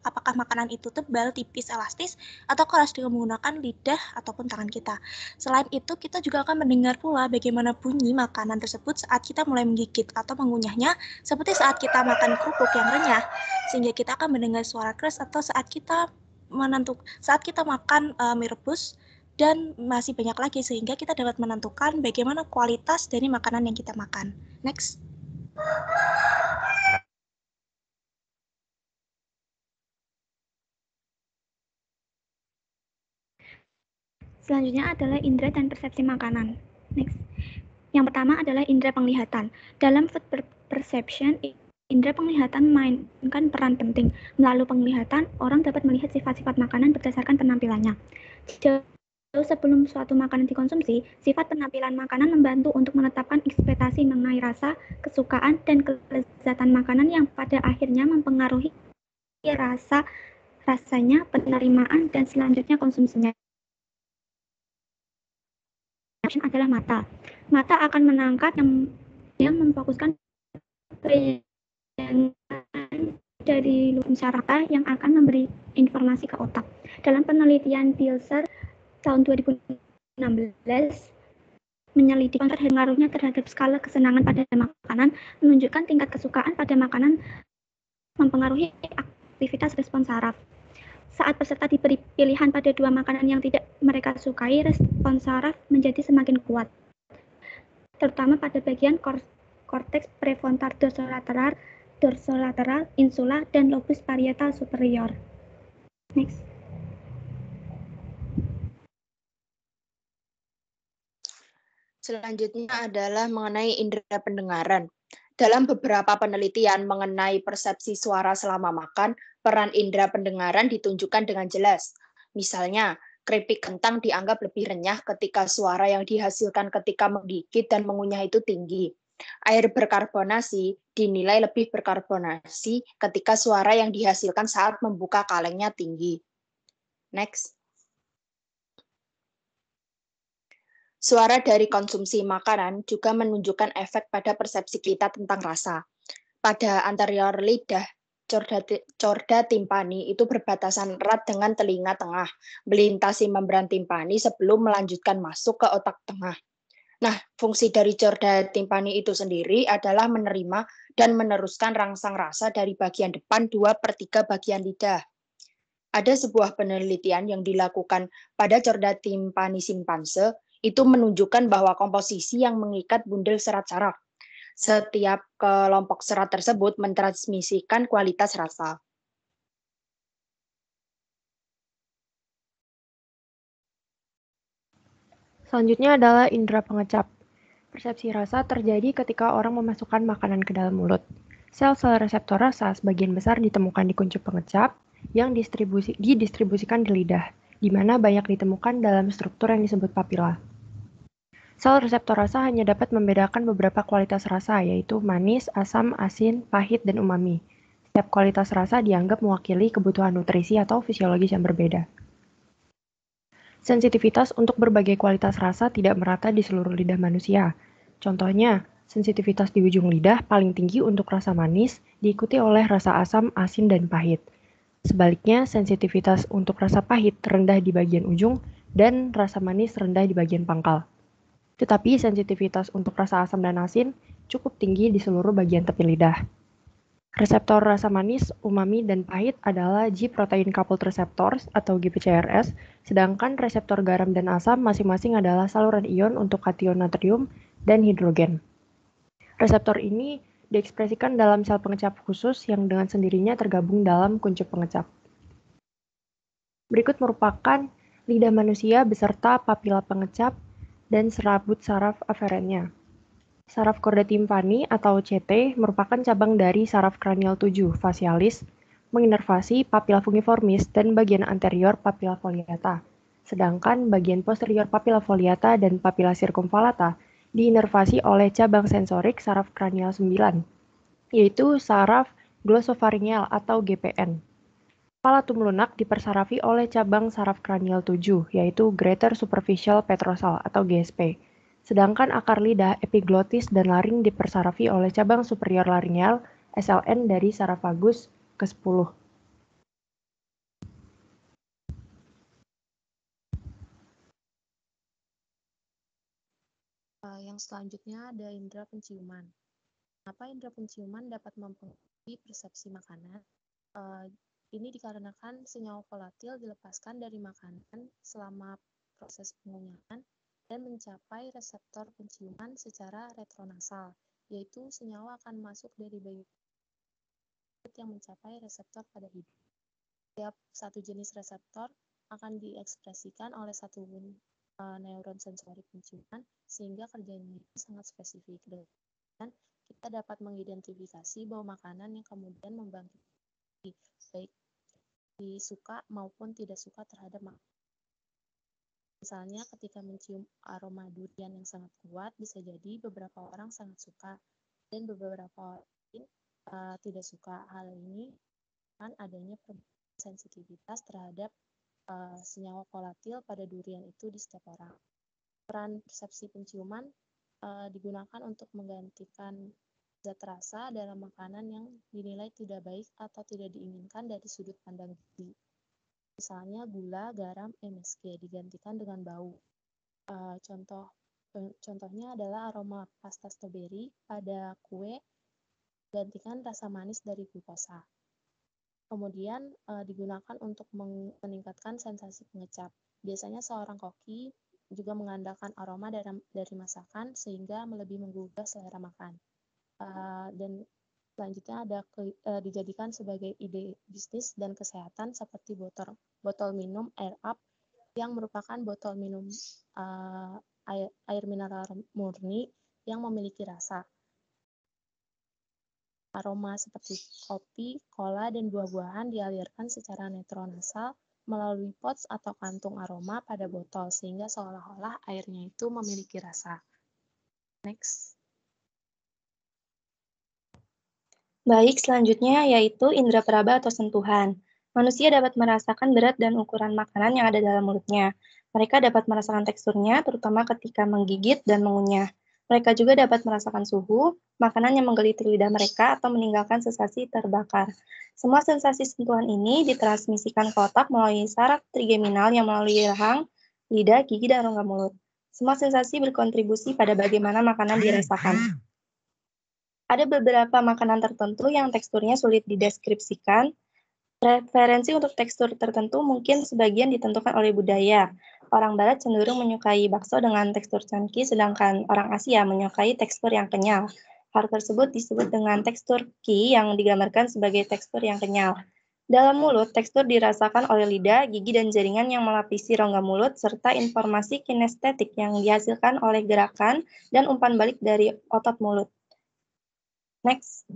apakah makanan itu tebal, tipis, elastis, atau keras dengan menggunakan lidah ataupun tangan kita. Selain itu, kita juga akan mendengar pula bagaimana bunyi makanan tersebut saat kita mulai menggigit atau mengunyahnya, seperti saat kita makan kerupuk yang renyah, sehingga kita akan mendengar suara keras, atau saat kita makan mie rebus, dan masih banyak lagi, sehingga kita dapat menentukan bagaimana kualitas dari makanan yang kita makan. Next. Selanjutnya adalah indera dan persepsi makanan. Next. Yang pertama adalah indera penglihatan. Dalam food perception, indera penglihatan memainkan peran penting. Melalui penglihatan, orang dapat melihat sifat-sifat makanan berdasarkan penampilannya. Jauh sebelum suatu makanan dikonsumsi, sifat penampilan makanan membantu untuk menetapkan ekspektasi mengenai rasa, kesukaan, dan kelezatan makanan yang pada akhirnya mempengaruhi rasanya, penerimaan, dan selanjutnya konsumsinya. Adalah mata. Mata akan menangkap yang memfokuskan bayangan dari luar syaraka yang akan memberi informasi ke otak. Dalam penelitian Pilser tahun 2016, menyelidiki pengaruhnya terhadap skala kesenangan pada makanan, menunjukkan tingkat kesukaan pada makanan mempengaruhi aktivitas respon saraf. Saat peserta diberi pilihan pada dua makanan yang tidak mereka sukai, respon saraf menjadi semakin kuat, terutama pada bagian korteks prefrontal dorsolateral, insula, dan lobus parietal superior. Next. Selanjutnya adalah mengenai indera pendengaran. Dalam beberapa penelitian mengenai persepsi suara selama makan, peran indera pendengaran ditunjukkan dengan jelas. Misalnya, keripik kentang dianggap lebih renyah ketika suara yang dihasilkan ketika menggigit dan mengunyah itu tinggi. Air berkarbonasi dinilai lebih berkarbonasi ketika suara yang dihasilkan saat membuka kalengnya tinggi. Next. Suara dari konsumsi makanan juga menunjukkan efek pada persepsi kita tentang rasa. Pada anterior lidah, chorda timpani itu berbatasan erat dengan telinga tengah, melintasi membran timpani sebelum melanjutkan masuk ke otak tengah. Nah, fungsi dari chorda timpani itu sendiri adalah menerima dan meneruskan rangsang rasa dari bagian depan 2/3 bagian lidah. Ada sebuah penelitian yang dilakukan pada chorda timpani simpanse, itu menunjukkan bahwa komposisi yang mengikat bundel serat saraf. Setiap kelompok serat tersebut mentransmisikan kualitas rasa. Selanjutnya adalah indera pengecap. Persepsi rasa terjadi ketika orang memasukkan makanan ke dalam mulut. Sel-sel reseptor rasa sebagian besar ditemukan di kuncup pengecap yang didistribusikan di lidah, di mana banyak ditemukan dalam struktur yang disebut papila. Sel reseptor rasa hanya dapat membedakan beberapa kualitas rasa, yaitu manis, asam, asin, pahit, dan umami. Setiap kualitas rasa dianggap mewakili kebutuhan nutrisi atau fisiologis yang berbeda. Sensitivitas untuk berbagai kualitas rasa tidak merata di seluruh lidah manusia. Contohnya, sensitivitas di ujung lidah paling tinggi untuk rasa manis, diikuti oleh rasa asam, asin, dan pahit. Sebaliknya, sensitivitas untuk rasa pahit rendah di bagian ujung, dan rasa manis rendah di bagian pangkal. Tetapi sensitivitas untuk rasa asam dan asin cukup tinggi di seluruh bagian tepi lidah. Reseptor rasa manis, umami, dan pahit adalah G-protein coupled receptors atau GPCRS, sedangkan reseptor garam dan asam masing-masing adalah saluran ion untuk kation natrium dan hidrogen. Reseptor ini diekspresikan dalam sel pengecap khusus yang dengan sendirinya tergabung dalam kuncup pengecap. Berikut merupakan lidah manusia beserta papila pengecap dan serabut saraf aferennya. Saraf korda timpani atau CT merupakan cabang dari saraf kranial 7 facialis, menginervasi papila fungiformis dan bagian anterior papila foliata. Sedangkan bagian posterior papila foliata dan papila circumvallata diinervasi oleh cabang sensorik saraf kranial 9, yaitu saraf glosopharyngeal atau GPN. Palatum lunak dipersarafi oleh cabang saraf kranial 7, yaitu Greater Superficial Petrosal atau GSP. Sedangkan akar lidah, epiglotis, dan laring dipersarafi oleh cabang superior laringeal SLN dari saraf vagus ke-10. Yang selanjutnya ada indera penciuman. Kenapa indera penciuman dapat mempengaruhi persepsi makanan? Ini dikarenakan senyawa volatil dilepaskan dari makanan selama proses pengunyahan dan mencapai reseptor penciuman secara retronasal, yaitu senyawa akan masuk dari bagian yang mencapai reseptor pada hidung. Setiap satu jenis reseptor akan diekspresikan oleh satu neuron sensorik penciuman, sehingga kerjanya sangat spesifik. Dan kita dapat mengidentifikasi bahwa makanan yang kemudian membangkitkan baik disuka maupun tidak suka terhadap makanan. Misalnya ketika mencium aroma durian yang sangat kuat, bisa jadi beberapa orang sangat suka dan beberapa orang tidak suka. Hal ini kan adanya sensitivitas terhadap senyawa volatil pada durian itu di setiap orang. Peran persepsi penciuman digunakan untuk menggantikan zat rasa dalam makanan yang dinilai tidak baik atau tidak diinginkan dari sudut pandang gizi. Misalnya gula, garam, MSG digantikan dengan bau. Contoh Contohnya adalah aroma pasta stroberi pada kue gantikan rasa manis dari glukosa. Kemudian digunakan untuk meningkatkan sensasi pengecap. Biasanya seorang koki juga mengandalkan aroma dari masakan sehingga lebih menggugah selera makan. Dan selanjutnya dijadikan sebagai ide bisnis dan kesehatan seperti botol minum Air Up yang merupakan botol minum air mineral murni yang memiliki rasa. Aroma seperti kopi, cola, dan buah-buahan dialirkan secara netronasal melalui pouch atau kantung aroma pada botol, sehingga seolah-olah airnya itu memiliki rasa. Next. Baik, selanjutnya yaitu indera peraba atau sentuhan. Manusia dapat merasakan berat dan ukuran makanan yang ada dalam mulutnya. Mereka dapat merasakan teksturnya, terutama ketika menggigit dan mengunyah. Mereka juga dapat merasakan suhu, makanan yang menggelitik lidah mereka atau meninggalkan sensasi terbakar. Semua sensasi sentuhan ini ditransmisikan ke otak melalui saraf trigeminal yang melalui rahang, lidah, gigi, dan rongga mulut. Semua sensasi berkontribusi pada bagaimana makanan dirasakan. Ada beberapa makanan tertentu yang teksturnya sulit dideskripsikan. Referensi untuk tekstur tertentu mungkin sebagian ditentukan oleh budaya. Orang Barat cenderung menyukai bakso dengan tekstur chunky, sedangkan orang Asia menyukai tekstur yang kenyal. Hal tersebut disebut dengan tekstur ki yang digambarkan sebagai tekstur yang kenyal. Dalam mulut, tekstur dirasakan oleh lidah, gigi, dan jaringan yang melapisi rongga mulut, serta informasi kinestetik yang dihasilkan oleh gerakan dan umpan balik dari otot mulut. Next.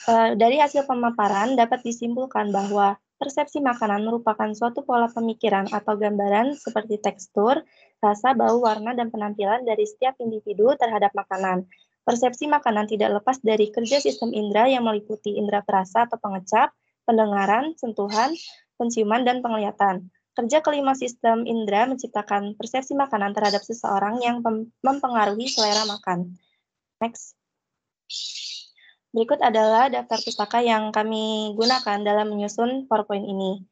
Dari hasil pemaparan dapat disimpulkan bahwa persepsi makanan merupakan suatu pola pemikiran atau gambaran seperti tekstur, rasa, bau, warna, dan penampilan dari setiap individu terhadap makanan. Persepsi makanan tidak lepas dari kerja sistem indera yang meliputi indera perasa atau pengecap, pendengaran, sentuhan, penciuman, dan penglihatan. Kerja kelima sistem indera menciptakan persepsi makanan terhadap seseorang yang mempengaruhi selera makan. Next. Berikut adalah daftar pustaka yang kami gunakan dalam menyusun PowerPoint ini.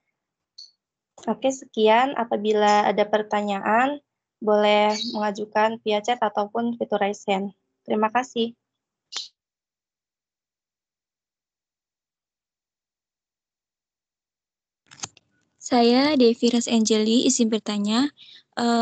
Oke, sekian. Apabila ada pertanyaan, boleh mengajukan via chat ataupun fitur raise hand. Terima kasih. Saya Devi Ras Angeli, izin bertanya.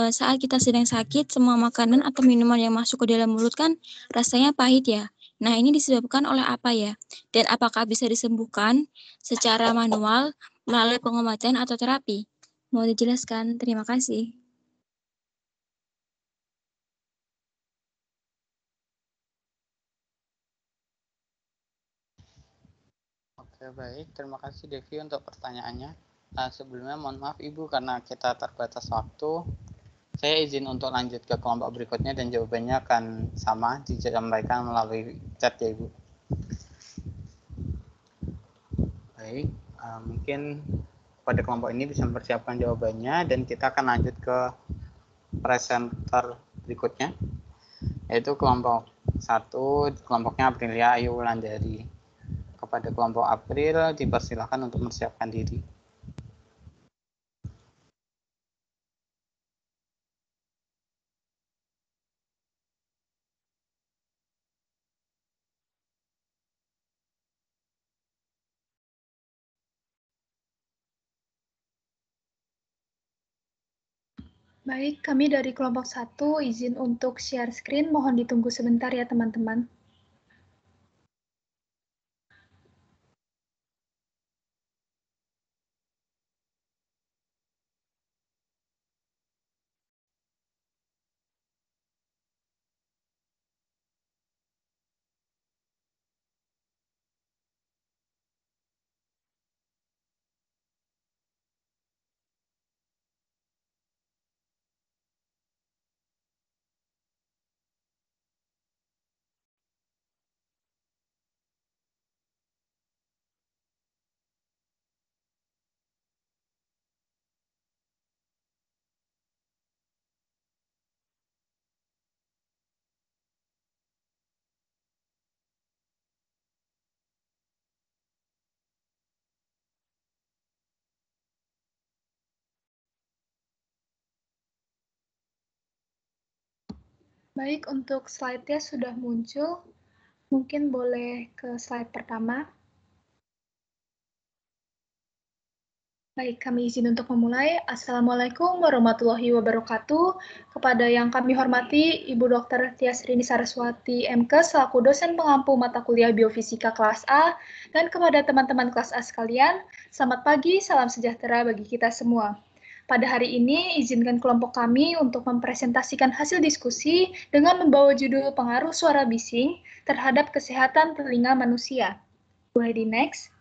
Saat kita sedang sakit, semua makanan atau minuman yang masuk ke dalam mulut kan rasanya pahit ya. Nah, ini disebabkan oleh apa ya? Dan apakah bisa disembuhkan secara manual melalui pengobatan atau terapi? Mohon dijelaskan. Terima kasih. Oke, baik. Terima kasih Devi untuk pertanyaannya. Sebelumnya mohon maaf Ibu karena kita terbatas waktu. Saya izin untuk lanjut ke kelompok berikutnya dan jawabannya akan sama disampaikan melalui chat ya Ibu. Baik, mungkin pada kelompok ini bisa mempersiapkan jawabannya dan kita akan lanjut ke presenter berikutnya, yaitu kelompok 1, kelompoknya Aprilia Ayu Wulandari. Kepada kelompok April dipersilakan untuk mempersiapkan diri. Baik, kami dari kelompok 1 izin untuk share screen. Mohon ditunggu sebentar ya teman-teman. Baik, untuk slide-nya sudah muncul. Mungkin boleh ke slide pertama. Baik, kami izin untuk memulai. Assalamualaikum warahmatullahi wabarakatuh. Kepada yang kami hormati, Ibu Dr. Tias Rini Saraswati MK selaku dosen pengampu mata kuliah Biofisika kelas A, dan kepada teman-teman kelas A sekalian, selamat pagi, salam sejahtera bagi kita semua. Pada hari ini, izinkan kelompok kami untuk mempresentasikan hasil diskusi dengan membawa judul pengaruh suara bising terhadap kesehatan telinga manusia. Boleh di next.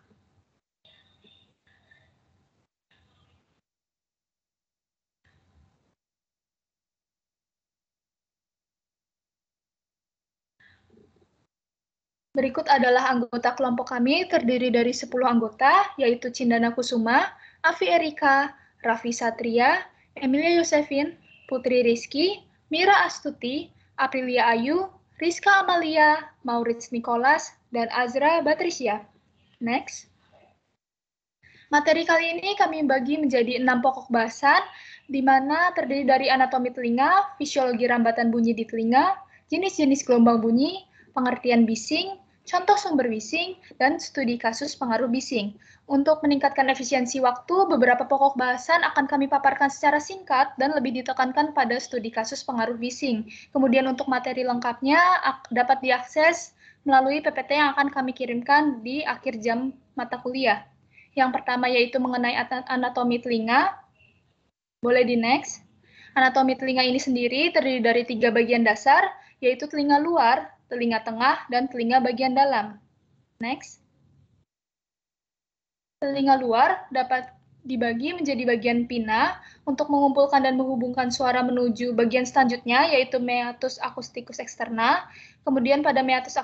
Berikut adalah anggota kelompok kami, terdiri dari 10 anggota, yaitu Cindana Kusuma, Afi Erika, Raffi Satria, Emilia Yosefin, Putri Rizky, Mira Astuti, Aprilia Ayu, Rizka Amalia, Maurits Nicholas, dan Azra Batrisya. Next. Materi kali ini kami bagi menjadi 6 pokok bahasan, di mana terdiri dari anatomi telinga, fisiologi rambatan bunyi di telinga, jenis-jenis gelombang bunyi, pengertian bising, contoh sumber bising, dan studi kasus pengaruh bising. Untuk meningkatkan efisiensi waktu, beberapa pokok bahasan akan kami paparkan secara singkat dan lebih ditekankan pada studi kasus pengaruh bising. Kemudian untuk materi lengkapnya dapat diakses melalui PPT yang akan kami kirimkan di akhir jam mata kuliah. Yang pertama yaitu mengenai anatomi telinga. Boleh di next. Anatomi telinga ini sendiri terdiri dari 3 bagian dasar, yaitu telinga luar, telinga tengah, dan telinga bagian dalam. Next. Telinga luar dapat dibagi menjadi bagian pinna untuk mengumpulkan dan menghubungkan suara menuju bagian selanjutnya, yaitu meatus acusticus externa. Kemudian pada meatus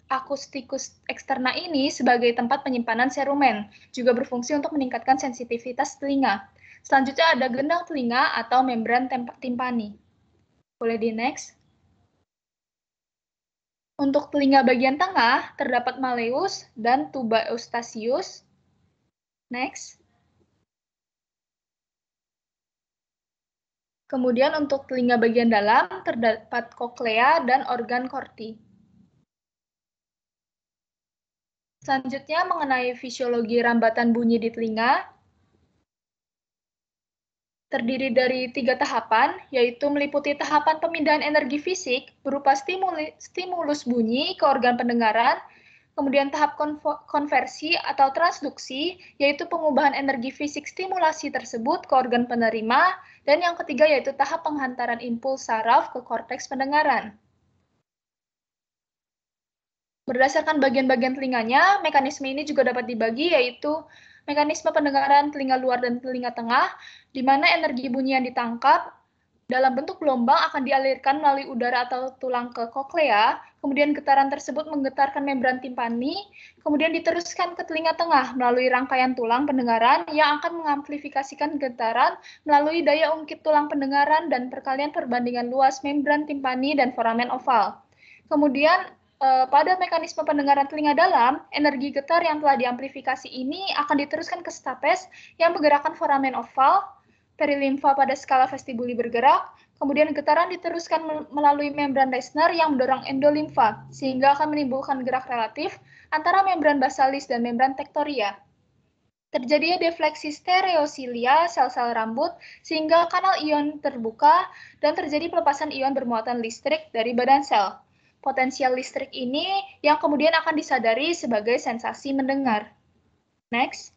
acusticus externa ini sebagai tempat penyimpanan serumen, juga berfungsi untuk meningkatkan sensitivitas telinga. Selanjutnya ada gendang telinga atau membran timpani. Boleh di next. Untuk telinga bagian tengah, terdapat malleus dan tuba eustachius. Next. Kemudian untuk telinga bagian dalam, terdapat koklea dan organ korti. Selanjutnya mengenai fisiologi rambatan bunyi di telinga, terdiri dari 3 tahapan, yaitu meliputi tahapan pemindahan energi fisik berupa stimulus bunyi ke organ pendengaran, kemudian tahap konversi atau transduksi, yaitu pengubahan energi fisik stimulasi tersebut ke organ penerima, dan yang ketiga yaitu tahap penghantaran impuls saraf ke korteks pendengaran. Berdasarkan bagian-bagian telinganya, mekanisme ini juga dapat dibagi, yaitu mekanisme pendengaran telinga luar dan telinga tengah, di mana energi bunyi yang ditangkap dalam bentuk gelombang akan dialirkan melalui udara atau tulang ke koklea, kemudian getaran tersebut menggetarkan membran timpani, kemudian diteruskan ke telinga tengah melalui rangkaian tulang pendengaran yang akan mengamplifikasikan getaran melalui daya ungkit tulang pendengaran dan perkalian perbandingan luas membran timpani dan foramen oval. Kemudian pada mekanisme pendengaran telinga dalam, energi getar yang telah diamplifikasi ini akan diteruskan ke stapes yang menggerakkan foramen oval, perilimfa pada skala vestibuli bergerak, kemudian getaran diteruskan melalui membran Reissner yang mendorong endolimfa, sehingga akan menimbulkan gerak relatif antara membran basalis dan membran tektoria. Terjadinya defleksi stereosilia sel-sel rambut, sehingga kanal ion terbuka, dan terjadi pelepasan ion bermuatan listrik dari badan sel. Potensial listrik ini yang kemudian akan disadari sebagai sensasi mendengar. Next.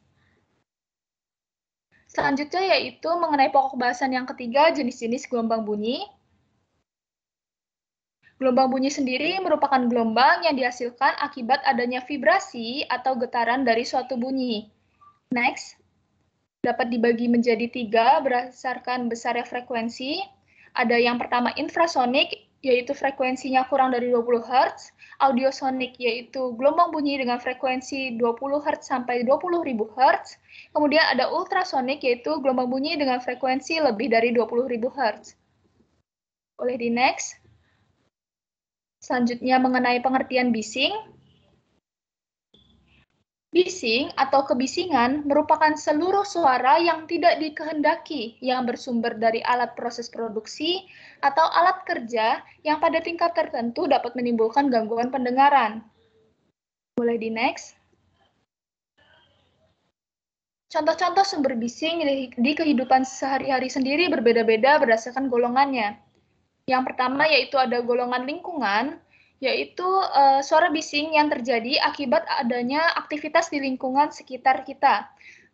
Selanjutnya yaitu mengenai pokok bahasan yang ketiga, jenis-jenis gelombang bunyi. Gelombang bunyi sendiri merupakan gelombang yang dihasilkan akibat adanya vibrasi atau getaran dari suatu bunyi. Next. Dapat dibagi menjadi 3 berdasarkan besarnya frekuensi. Ada yang pertama infrasonik, yaitu frekuensinya kurang dari 20 Hz, audiosonik, yaitu gelombang bunyi dengan frekuensi 20 Hz sampai 20.000 Hz, kemudian ada ultrasonik, yaitu gelombang bunyi dengan frekuensi lebih dari 20.000 Hz. Boleh di next. Selanjutnya mengenai pengertian bising. Bising atau kebisingan merupakan seluruh suara yang tidak dikehendaki yang bersumber dari alat proses produksi atau alat kerja yang pada tingkat tertentu dapat menimbulkan gangguan pendengaran. Boleh di next. Contoh-contoh sumber bising di kehidupan sehari-hari sendiri berbeda-beda berdasarkan golongannya. Yang pertama yaitu ada golongan lingkungan, yaitu suara bising yang terjadi akibat adanya aktivitas di lingkungan sekitar kita.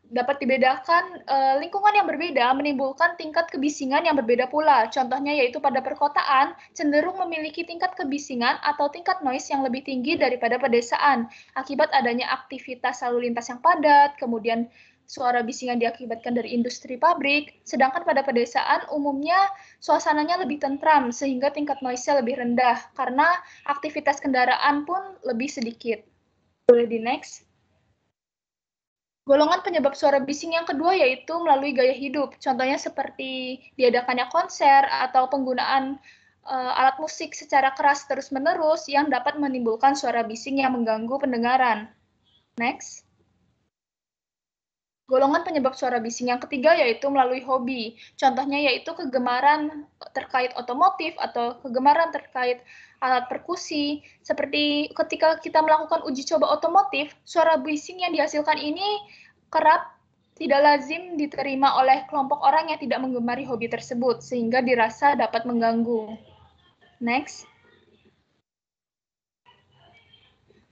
Dapat dibedakan lingkungan yang berbeda menimbulkan tingkat kebisingan yang berbeda pula. Contohnya yaitu pada perkotaan cenderung memiliki tingkat kebisingan atau tingkat noise yang lebih tinggi daripada pedesaan akibat adanya aktivitas lalu lintas yang padat, kemudian suara bisingan diakibatkan dari industri pabrik, sedangkan pada pedesaan umumnya suasananya lebih tentram sehingga tingkat noise-nya lebih rendah karena aktivitas kendaraan pun lebih sedikit. Boleh di next. Golongan penyebab suara bising yang kedua yaitu melalui gaya hidup, contohnya seperti diadakannya konser atau penggunaan alat musik secara keras terus-menerus yang dapat menimbulkan suara bising yang mengganggu pendengaran. Next. Golongan penyebab suara bising yang ketiga yaitu melalui hobi. Contohnya yaitu kegemaran terkait otomotif atau kegemaran terkait alat perkusi. Seperti ketika kita melakukan uji coba otomotif, suara bising yang dihasilkan ini kerap tidak lazim diterima oleh kelompok orang yang tidak menggemari hobi tersebut, sehingga dirasa dapat mengganggu. Next.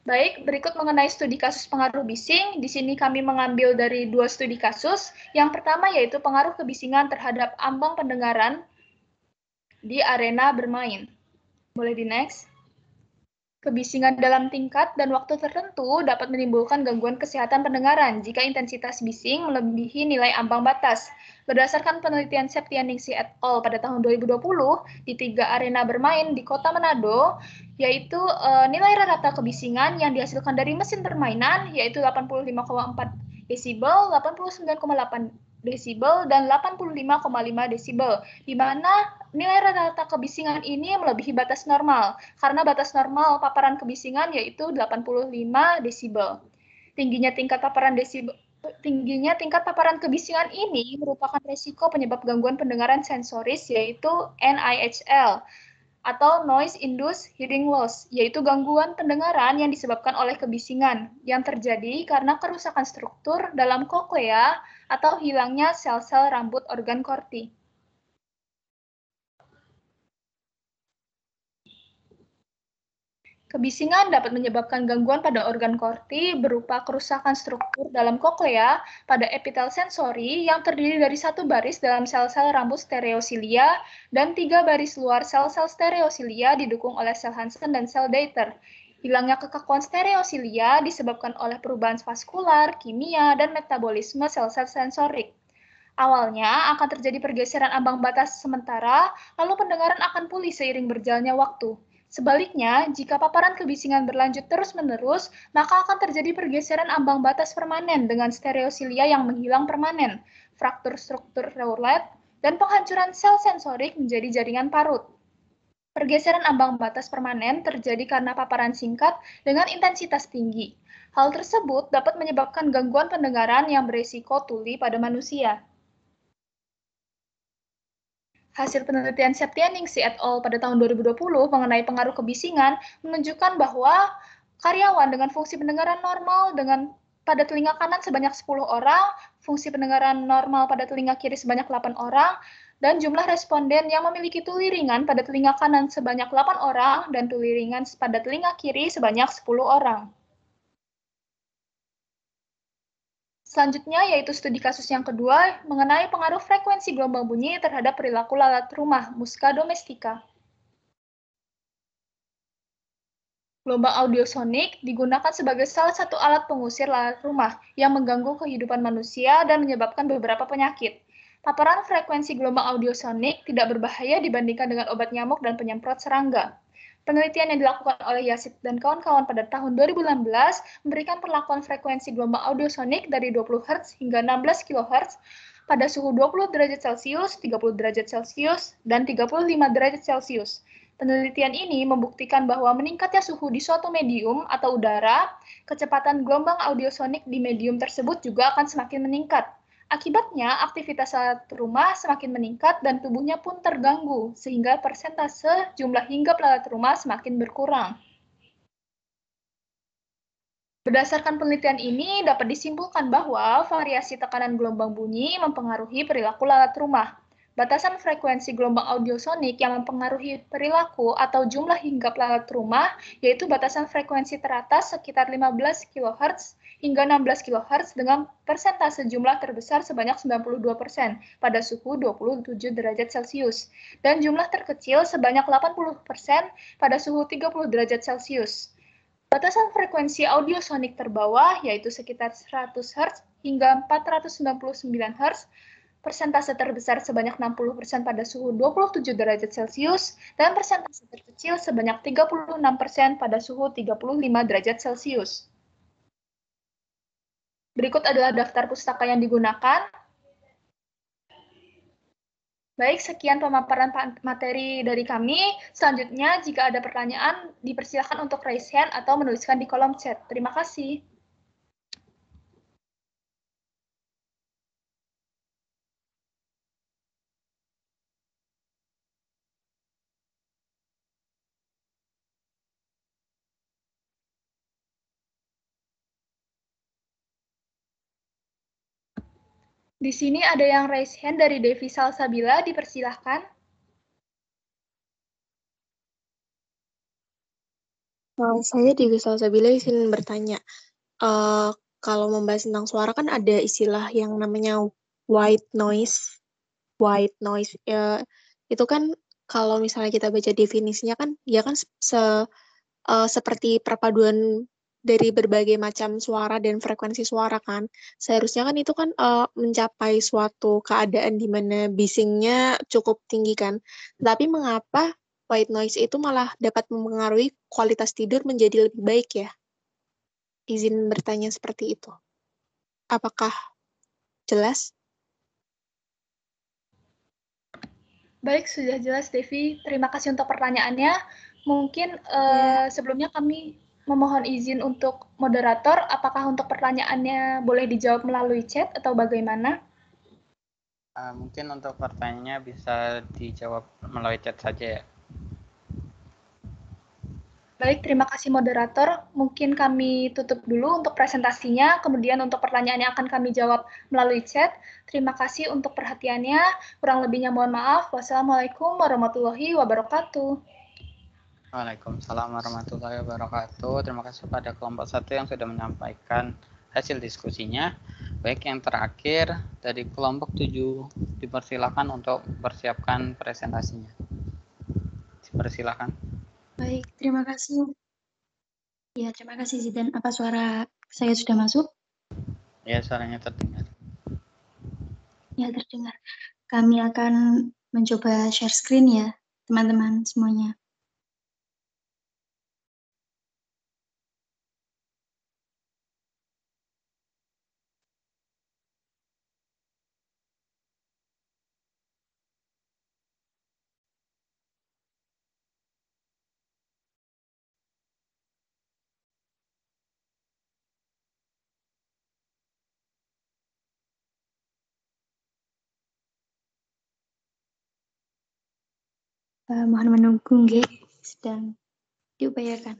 Baik, berikut mengenai studi kasus pengaruh bising. Di sini kami mengambil dari 2 studi kasus. Yang pertama yaitu pengaruh kebisingan terhadap ambang pendengaran di arena bermain. Boleh di next. Kebisingan dalam tingkat dan waktu tertentu dapat menimbulkan gangguan kesehatan pendengaran jika intensitas bising melebihi nilai ambang batas. Berdasarkan penelitian Septianingsi et al. Pada tahun 2020 di 3 arena bermain di kota Manado, yaitu nilai rata kebisingan yang dihasilkan dari mesin permainan yaitu 85,4 desibel, 89,8 desibel, dan 85,5 desibel, di mana nilai rata-rata kebisingan ini melebihi batas normal, karena batas normal paparan kebisingan yaitu 85 desibel. Tingginya tingkat paparan kebisingan ini merupakan resiko penyebab gangguan pendengaran sensoris yaitu NIHL, atau Noise Induced Hearing Loss, yaitu gangguan pendengaran yang disebabkan oleh kebisingan, yang terjadi karena kerusakan struktur dalam koklea atau hilangnya sel-sel rambut organ korti. Kebisingan dapat menyebabkan gangguan pada organ korti berupa kerusakan struktur dalam koklea pada epitel sensori yang terdiri dari 1 baris dalam sel-sel rambut stereosilia dan 3 baris luar sel-sel stereosilia didukung oleh sel Hansen dan sel Dieter. Hilangnya kekakuan stereosilia disebabkan oleh perubahan vaskular, kimia, dan metabolisme sel-sel sensorik. Awalnya akan terjadi pergeseran ambang batas sementara, lalu pendengaran akan pulih seiring berjalannya waktu. Sebaliknya, jika paparan kebisingan berlanjut terus-menerus, maka akan terjadi pergeseran ambang batas permanen dengan stereosilia yang menghilang permanen, fraktur struktur Rowlet, dan penghancuran sel sensorik menjadi jaringan parut. Pergeseran ambang batas permanen terjadi karena paparan singkat dengan intensitas tinggi. Hal tersebut dapat menyebabkan gangguan pendengaran yang beresiko tuli pada manusia. Hasil penelitian Septianingsi et al. Pada tahun 2020 mengenai pengaruh kebisingan menunjukkan bahwa karyawan dengan fungsi pendengaran normal pada telinga kanan sebanyak 10 orang, fungsi pendengaran normal pada telinga kiri sebanyak 8 orang, dan jumlah responden yang memiliki tuli ringan pada telinga kanan sebanyak 8 orang, dan tuli ringan pada telinga kiri sebanyak 10 orang. Selanjutnya yaitu studi kasus yang kedua mengenai pengaruh frekuensi gelombang bunyi terhadap perilaku lalat rumah, Musca domestica. Gelombang audiosonik digunakan sebagai salah satu alat pengusir lalat rumah yang mengganggu kehidupan manusia dan menyebabkan beberapa penyakit. Paparan frekuensi gelombang audiosonik tidak berbahaya dibandingkan dengan obat nyamuk dan penyemprot serangga. Penelitian yang dilakukan oleh Yasid dan kawan-kawan pada tahun 2016 memberikan perlakuan frekuensi gelombang audiosonik dari 20 Hz hingga 16 kHz pada suhu 20 derajat Celcius, 30 derajat Celcius, dan 35 derajat Celcius. Penelitian ini membuktikan bahwa meningkatnya suhu di suatu medium atau udara, kecepatan gelombang audiosonik di medium tersebut juga akan semakin meningkat. Akibatnya, aktivitas alat rumah semakin meningkat dan tubuhnya pun terganggu, sehingga persentase jumlah hinggap alat rumah semakin berkurang. Berdasarkan penelitian ini, dapat disimpulkan bahwa variasi tekanan gelombang bunyi mempengaruhi perilaku alat rumah. Batasan frekuensi gelombang audiosonik yang mempengaruhi perilaku atau jumlah hinggap alat rumah, yaitu batasan frekuensi teratas sekitar 15 kHz hingga 16 kHz dengan persentase jumlah terbesar sebanyak 92% pada suhu 27 derajat Celcius, dan jumlah terkecil sebanyak 80% pada suhu 30 derajat Celcius. Batasan frekuensi audiosonik terbawah, yaitu sekitar 100 Hz hingga 499 Hz, persentase terbesar sebanyak 60% pada suhu 27 derajat Celcius, dan persentase terkecil sebanyak 36% pada suhu 35 derajat Celcius. Berikut adalah daftar pustaka yang digunakan. Baik, sekian pemaparan materi dari kami. Selanjutnya, jika ada pertanyaan, dipersilakan untuk raise hand atau menuliskan di kolom chat. Terima kasih. Di sini ada yang raise hand dari Devi Salsabila, dipersilahkan. Saya Dewi Salsabila izin bertanya. Kalau membahas tentang suara kan ada istilah yang namanya white noise. White noise itu kan kalau misalnya kita baca definisinya kan ya kan seperti perpaduan dari berbagai macam suara dan frekuensi suara kan. Seharusnya kan itu kan mencapai suatu keadaan di mana bisingnya cukup tinggi kan. Tapi mengapa white noise itu malah dapat mempengaruhi kualitas tidur menjadi lebih baik ya? Izin bertanya seperti itu. Apakah jelas? Baik, sudah jelas Devi. Terima kasih untuk pertanyaannya. Mungkin sebelumnya kami memohon izin untuk moderator, apakah untuk pertanyaannya boleh dijawab melalui chat atau bagaimana? Mungkin untuk pertanyaannya bisa dijawab melalui chat saja ya. Baik, terima kasih moderator. Mungkin kami tutup dulu untuk presentasinya, kemudian untuk pertanyaannya akan kami jawab melalui chat. Terima kasih untuk perhatiannya. Kurang lebihnya mohon maaf. Wassalamualaikum warahmatullahi wabarakatuh. Waalaikumsalam warahmatullahi wabarakatuh. Terima kasih pada kelompok 1 yang sudah menyampaikan hasil diskusinya. Baik, yang terakhir dari kelompok 7 dipersilakan untuk persiapkan presentasinya. Dipersilakan. Baik, terima kasih. Ya, terima kasih Zidan. Apa suara saya sudah masuk? Ya, suaranya terdengar. Ya, terdengar. Kami akan mencoba share screen ya, teman-teman semuanya. Mohon menunggu, nggih, sedang diupayakan.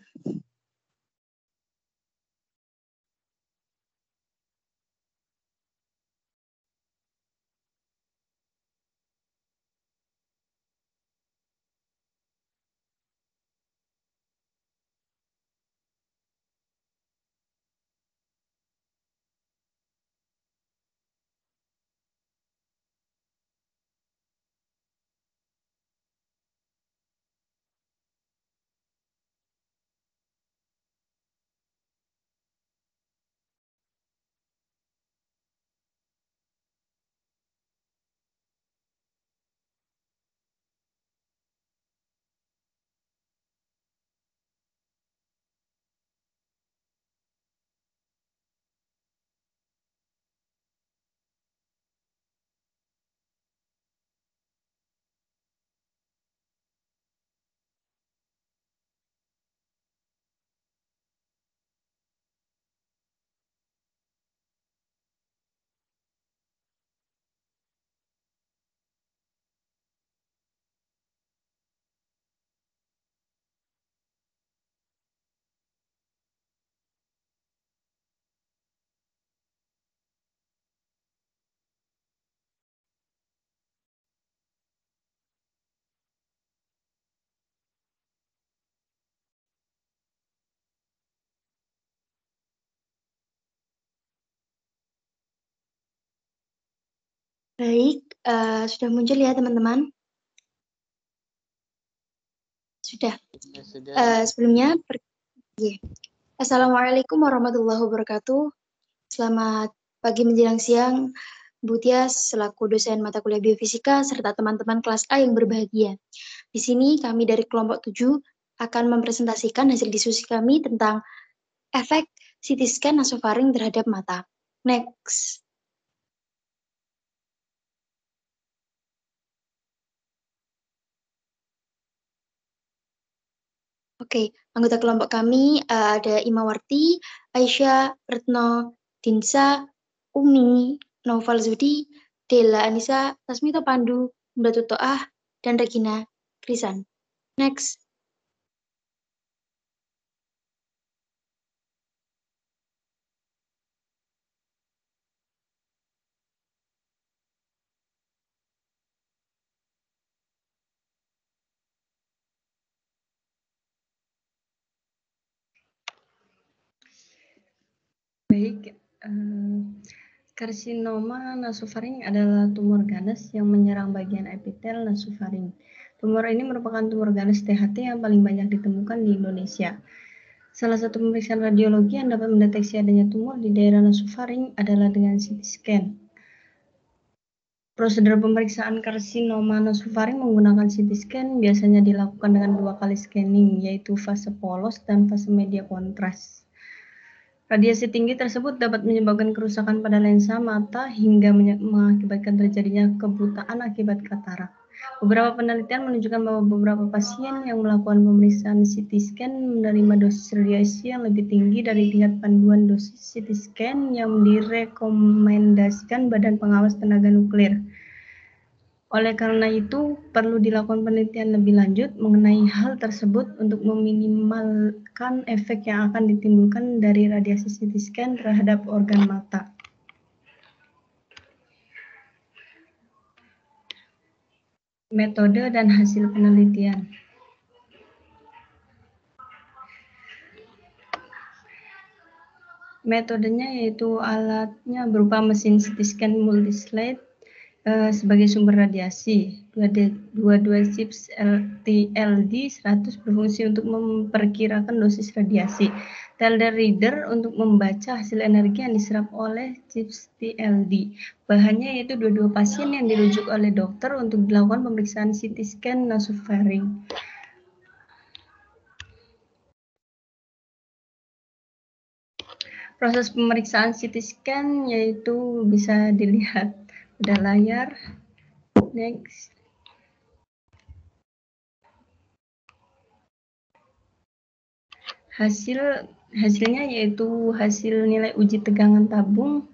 Baik, sudah muncul ya teman-teman? Sudah. Ya, sudah. Sebelumnya, Assalamualaikum warahmatullahi wabarakatuh. Selamat pagi menjelang siang, Bu Tias selaku dosen mata kuliah biofisika serta teman-teman kelas A yang berbahagia. Di sini kami dari kelompok 7 akan mempresentasikan hasil diskusi kami tentang efek CT scan nasofaring terhadap mata. Next. Oke, anggota kelompok kami ada Imawarti, Aisyah, Retno, Dinsa, Umi, Noval Zudi, Dela Anissa, Tasmito Pandu, Mbak Tutoah, dan Regina Krisan. Next. Baik, karsinoma nasofaring adalah tumor ganas yang menyerang bagian epitel nasofaring. Tumor ini merupakan tumor ganas THT yang paling banyak ditemukan di Indonesia. Salah satu pemeriksaan radiologi yang dapat mendeteksi adanya tumor di daerah nasofaring adalah dengan CT scan. Prosedur pemeriksaan karsinoma nasofaring menggunakan CT scan biasanya dilakukan dengan 2 kali scanning, yaitu fase polos dan fase media kontras. Radiasi tinggi tersebut dapat menyebabkan kerusakan pada lensa mata hingga mengakibatkan terjadinya kebutaan akibat katarak. Beberapa penelitian menunjukkan bahwa beberapa pasien yang melakukan pemeriksaan CT scan menerima dosis radiasi yang lebih tinggi dari tingkat panduan dosis CT scan yang direkomendasikan Badan Pengawas Tenaga Nuklir. Oleh karena itu, perlu dilakukan penelitian lebih lanjut mengenai hal tersebut untuk meminimalkan efek yang akan ditimbulkan dari radiasi CT scan terhadap organ mata. Metode dan hasil penelitian. Metodenya yaitu alatnya berupa mesin CT scan multislide sebagai sumber radiasi. Dua chips TLD 100 berfungsi untuk memperkirakan dosis radiasi. Telder reader untuk membaca hasil energi yang diserap oleh chips TLD. Bahannya yaitu dua pasien yang dirujuk oleh dokter untuk dilakukan pemeriksaan CT scan nasofaring. Proses pemeriksaan CT scan yaitu bisa dilihat pada layar. Next. Hasilnya yaitu hasil nilai uji tegangan tabung,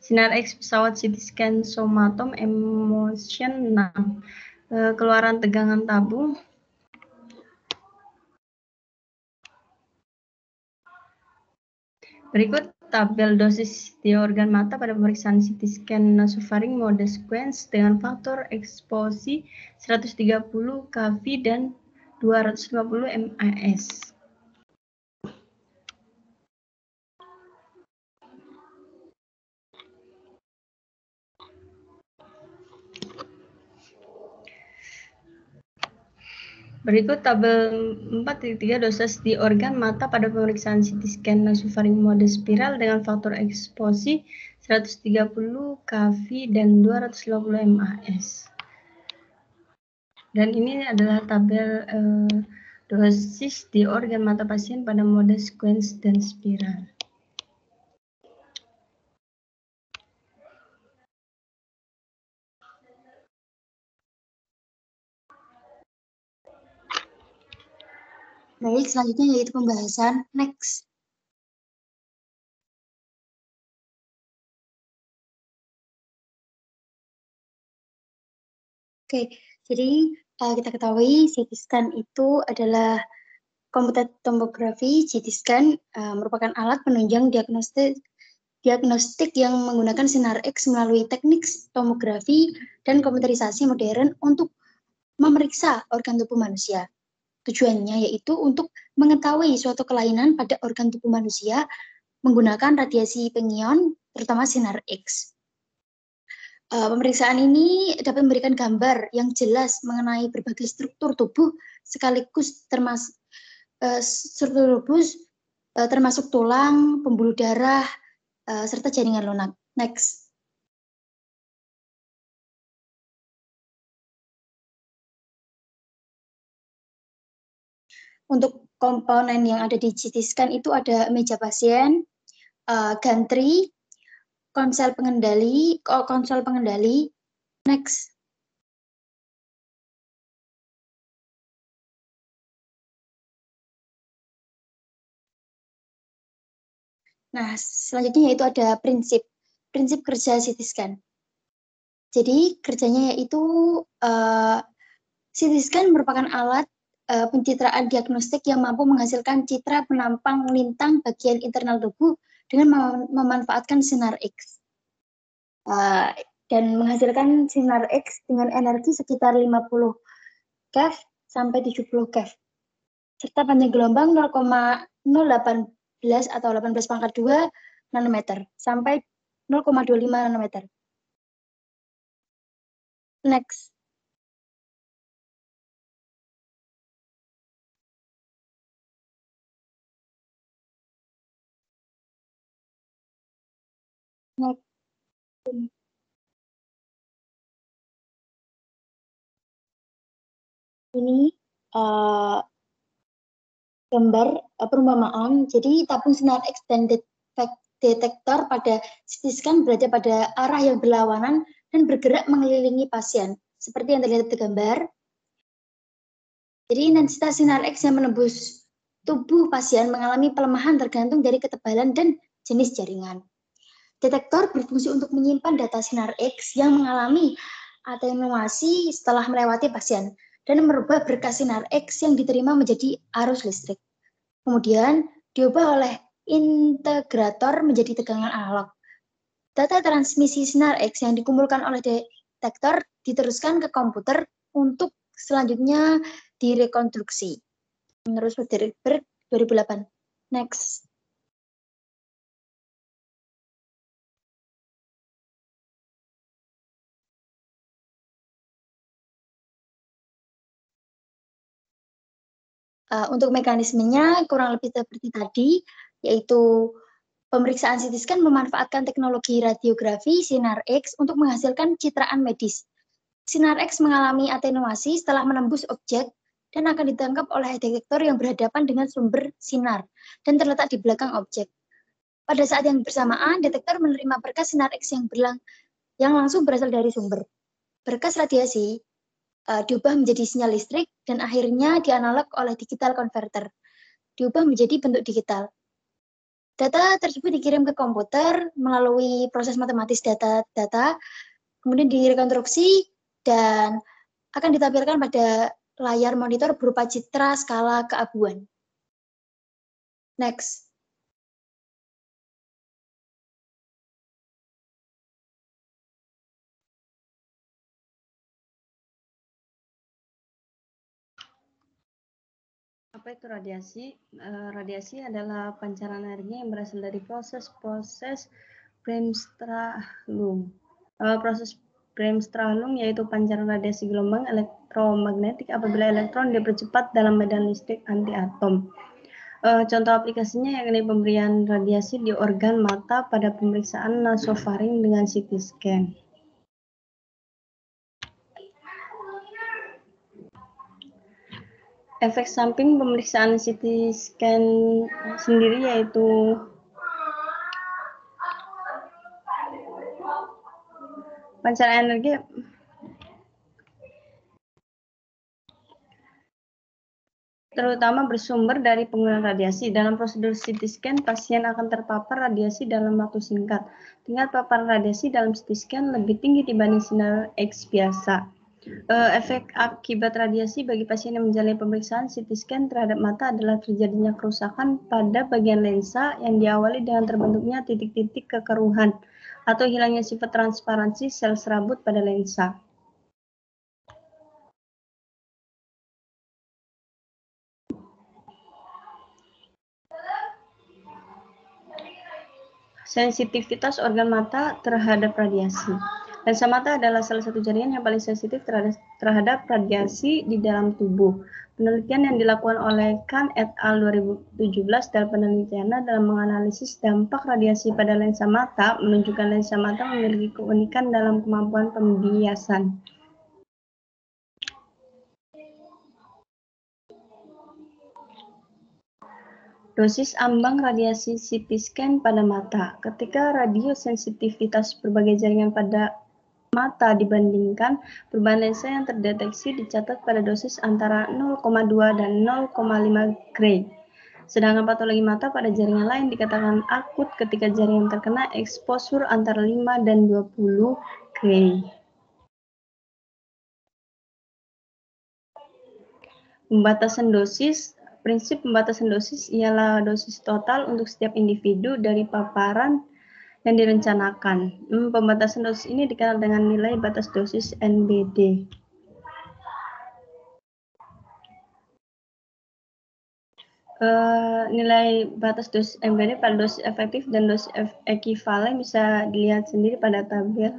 sinar X pesawat CT scan somatom emotion 6, keluaran tegangan tabung, berikut tabel dosis di organ mata pada pemeriksaan CT scan nasofaring mode sequence dengan faktor eksposi 130 kV dan 250 MAS. Berikut tabel 4.3 dosis di organ mata pada pemeriksaan CT scan nasofaring mode spiral dengan faktor eksposi 130 kV dan 250 MAS. Dan ini adalah tabel dosis di organ mata pasien pada mode sequence dan spiral. Baik, selanjutnya yaitu pembahasan. Next. Oke, jadi kita ketahui CT scan itu adalah komputer tomografi. CT scan merupakan alat penunjang diagnostik yang menggunakan sinar X melalui teknik tomografi dan komputerisasi modern untuk memeriksa organ tubuh manusia. Tujuannya yaitu untuk mengetahui suatu kelainan pada organ tubuh manusia menggunakan radiasi pengion, terutama sinar X. Pemeriksaan ini dapat memberikan gambar yang jelas mengenai berbagai struktur tubuh sekaligus termasuk tulang, pembuluh darah, serta jaringan lunak. Next. Untuk komponen yang ada di CT scan itu ada meja pasien, gantry, konsol pengendali. Next. Nah, selanjutnya yaitu ada prinsip kerja CT scan. Jadi kerjanya yaitu CT scan merupakan alat pencitraan diagnostik yang mampu menghasilkan citra penampang lintang bagian internal tubuh dengan memanfaatkan sinar X. Dan menghasilkan sinar X dengan energi sekitar 50 keV sampai 70 keV. Serta panjang gelombang 0,018 atau 18/2 nanometer sampai 0,25 nanometer. Next. Next. Ini gambar perumpamaan. Jadi tabung sinar X dan detektor pada CT scan berada pada arah yang berlawanan dan bergerak mengelilingi pasien. Seperti yang terlihat di gambar. Jadi intensitas sinar X yang menembus tubuh pasien mengalami pelemahan tergantung dari ketebalan dan jenis jaringan. Detektor berfungsi untuk menyimpan data sinar X yang mengalami atenuasi setelah melewati pasien dan merubah berkas sinar X yang diterima menjadi arus listrik. Kemudian diubah oleh integrator menjadi tegangan analog. Data transmisi sinar X yang dikumpulkan oleh detektor diteruskan ke komputer untuk selanjutnya direkonstruksi. Menurut Soderberg 2008. Next. Untuk mekanismenya kurang lebih seperti tadi, yaitu pemeriksaan CT scan memanfaatkan teknologi radiografi sinar X untuk menghasilkan citraan medis. Sinar X mengalami atenuasi setelah menembus objek dan akan ditangkap oleh detektor yang berhadapan dengan sumber sinar dan terletak di belakang objek. Pada saat yang bersamaan, detektor menerima berkas sinar X yang langsung berasal dari sumber. Berkas radiasi diubah menjadi sinyal listrik dan akhirnya dianalog oleh digital converter, diubah menjadi bentuk digital. Data tersebut dikirim ke komputer melalui proses matematis data, kemudian direkonstruksi dan akan ditampilkan pada layar monitor berupa citra skala keabuan. Next. Apa itu radiasi? Radiasi adalah pancaran energi yang berasal dari proses Bremsstrahlung. Proses Bremsstrahlung yaitu pancaran radiasi gelombang elektromagnetik apabila elektron dipercepat dalam medan listrik anti-atom. Contoh aplikasinya yakni pemberian radiasi di organ mata pada pemeriksaan nasofaring dengan CT scan. Efek samping pemeriksaan CT scan sendiri yaitu pancaran energi terutama bersumber dari penggunaan radiasi. Dalam prosedur CT scan, pasien akan terpapar radiasi dalam waktu singkat. Tingkat paparan radiasi dalam CT scan lebih tinggi dibanding sinar X biasa. Efek akibat radiasi bagi pasien yang menjalani pemeriksaan CT scan terhadap mata adalah terjadinya kerusakan pada bagian lensa yang diawali dengan terbentuknya titik-titik kekeruhan atau hilangnya sifat transparansi sel serabut pada lensa. Sensitivitas organ mata terhadap radiasi. Lensa mata adalah salah satu jaringan yang paling sensitif terhadap radiasi di dalam tubuh. Penelitian yang dilakukan oleh Khan et al. 2017 dalam penelitiannya dalam menganalisis dampak radiasi pada lensa mata menunjukkan lensa mata memiliki keunikan dalam kemampuan pembiasan. Dosis ambang radiasi CT scan pada mata. Ketika radiosensitivitas berbagai jaringan pada mata dibandingkan, perubahan lensa yang terdeteksi dicatat pada dosis antara 0,2 dan 0,5 gray. Sedangkan patologi mata pada jaringan lain dikatakan akut ketika jaringan terkena exposure antara 5 dan 20 gray. Pembatasan dosis. Prinsip pembatasan dosis ialah dosis total untuk setiap individu dari paparan yang direncanakan. Pembatasan dosis ini dikenal dengan nilai batas dosis NBD. Nilai batas dosis NBD pada dosis efektif dan dosis ekivalen bisa dilihat sendiri pada tabel.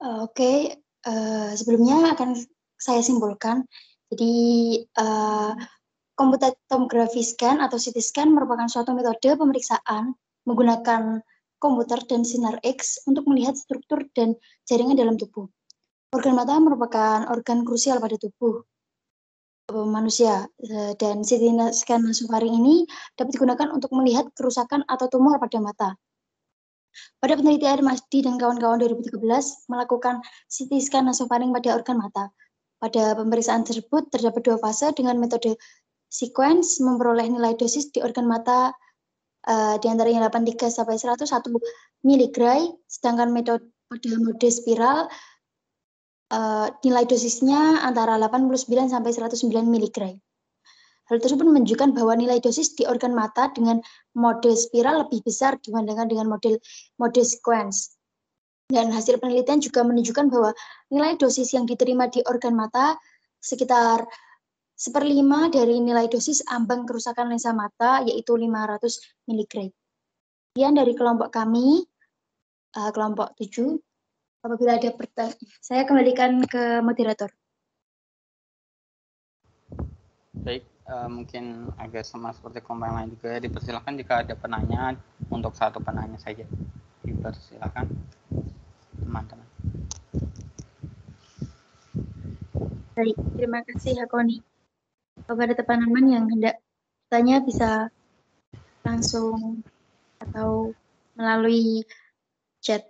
Oke. Sebelumnya akan saya simpulkan. Jadi computed tomography scan atau CT scan merupakan suatu metode pemeriksaan menggunakan komputer dan sinar X untuk melihat struktur dan jaringan dalam tubuh. Organ mata merupakan organ krusial pada tubuh manusia dan CT scan nasofaring ini dapat digunakan untuk melihat kerusakan atau tumor pada mata. Pada penelitian Masdi dan kawan-kawan 2013 melakukan CT scan nasofaring pada organ mata. Pada pemeriksaan tersebut terdapat 2 fase dengan metode sequence memperoleh nilai dosis di organ mata di antaranya 83 sampai 101 mg, sedangkan metode mode spiral nilai dosisnya antara 89 sampai 109 mg. Hal tersebut menunjukkan bahwa nilai dosis di organ mata dengan mode spiral lebih besar dibandingkan dengan mode sequence. Dan hasil penelitian juga menunjukkan bahwa nilai dosis yang diterima di organ mata sekitar 1/5 dari nilai dosis ambang kerusakan lensa mata, yaitu 500 mg. Sekian dari kelompok kami, kelompok 7. Apabila ada pertanyaan, saya kembalikan ke moderator. Baik, mungkin agak sama seperti kelompok yang lain juga. Dipersilakan jika ada penanya untuk satu penanya saja. Dipersilakan, teman-teman. Baik, terima kasih Hakoni. Kepada teman-teman yang hendak bertanya bisa langsung atau melalui chat.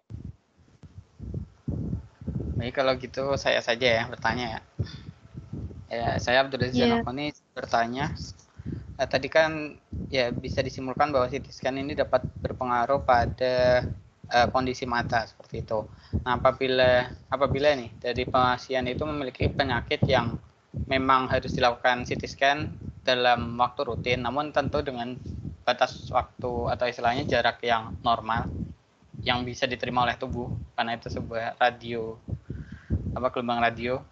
Baik, kalau gitu saya saja ya bertanya ya. Saya Abdul Aziz Hakoni bertanya. Tadi kan ya bisa disimpulkan bahwa CT scan ini dapat berpengaruh pada kondisi mata seperti itu. Nah, apabila nih dari pasien itu memiliki penyakit yang memang harus dilakukan CT scan dalam waktu rutin, namun tentu dengan batas waktu atau istilahnya jarak yang normal yang bisa diterima oleh tubuh karena itu sebuah gelombang radio.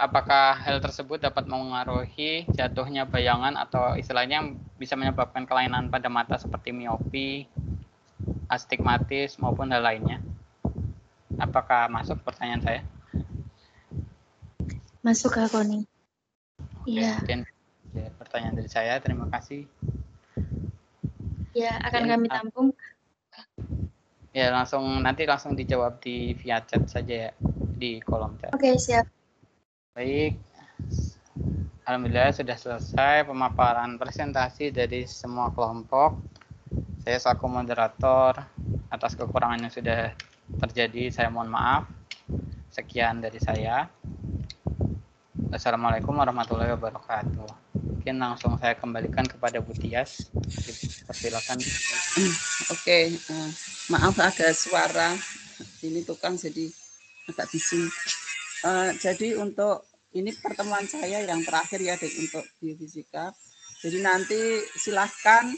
Apakah hal tersebut dapat mengaruhi jatuhnya bayangan atau istilahnya bisa menyebabkan kelainan pada mata seperti miopi, astigmatis maupun hal lainnya? Apakah masuk pertanyaan saya? Masuk Hakoni. Iya. Mungkin pertanyaan dari saya. Terima kasih. Ya, akan kami tampung. Ya, nanti langsung dijawab di via chat saja ya, di kolom chat. Oke, siap. Baik. Alhamdulillah sudah selesai pemaparan presentasi dari semua kelompok. Saya selaku moderator atas kekurangan yang sudah terjadi, saya mohon maaf. Sekian dari saya. Assalamualaikum warahmatullahi wabarakatuh. Mungkin langsung saya kembalikan kepada Bu Tias. Persilakan. Oke, maaf ada suara ini tukang jadi agak bising. Jadi untuk ini pertemuan saya yang terakhir ya untuk biofisika. Jadi nanti silahkan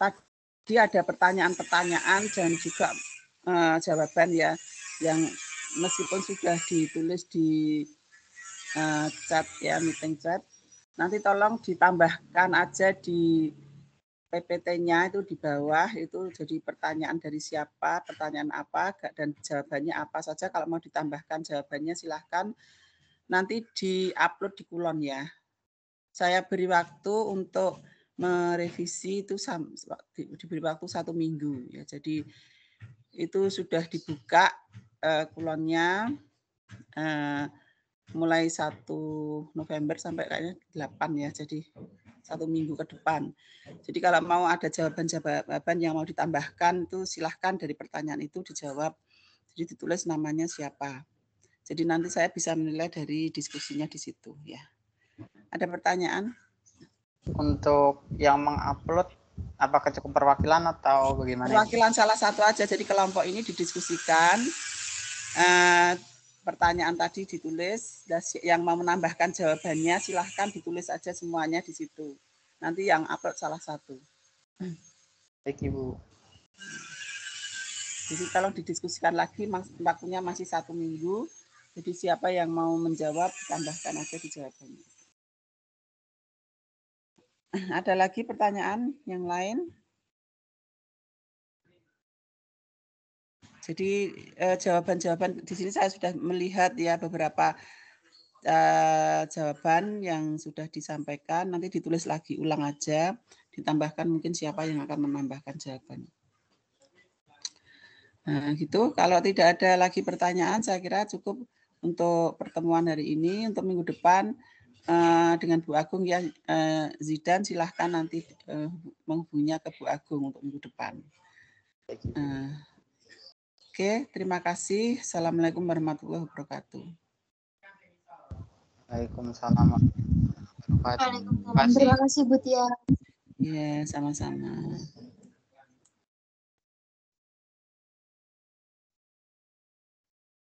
tadi ada pertanyaan-pertanyaan dan juga jawaban ya yang meskipun sudah ditulis di chat ya, meeting chat. Nanti tolong ditambahkan aja di PPT-nya itu di bawah, itu jadi pertanyaan dari siapa, pertanyaan apa, dan jawabannya apa saja. Kalau mau ditambahkan jawabannya silahkan nanti di-upload di Kulon ya. Saya beri waktu untuk merevisi itu diberi waktu 1 minggu ya. Jadi itu sudah dibuka Kulonnya mulai 1 November sampai kayaknya 8 ya. Jadi 1 minggu ke depan. Jadi kalau mau ada jawaban-jawaban yang mau ditambahkan itu silahkan dari pertanyaan itu dijawab. Jadi ditulis namanya siapa. Jadi nanti saya bisa menilai dari diskusinya di situ ya. Ada pertanyaan? Untuk yang mengupload apakah cukup perwakilan atau bagaimana? Perwakilan salah satu aja. Jadi kelompok ini didiskusikan. Pertanyaan tadi ditulis, yang mau menambahkan jawabannya silahkan ditulis aja semuanya di situ. Nanti yang upload salah satu. Baik Ibu. Jadi kalau didiskusikan lagi waktunya masih 1 minggu. Jadi siapa yang mau menjawab tambahkan aja di jawabannya. Ada lagi pertanyaan yang lain? Jadi jawaban-jawaban di sini saya sudah melihat ya beberapa jawaban yang sudah disampaikan. Nanti ditulis lagi ulang aja, ditambahkan mungkin siapa yang akan menambahkan jawaban. Nah, gitu. Kalau tidak ada lagi pertanyaan, saya kira cukup untuk pertemuan hari ini. Untuk minggu depan dengan Bu Agung ya, Zidan silahkan nanti menghubunginya ke Bu Agung untuk minggu depan. Oke, terima kasih. Assalamualaikum warahmatullahi wabarakatuh. Waalaikumsalam warahmatullahi wabarakatuh. Terima kasih Bu Tia. Iya, sama-sama.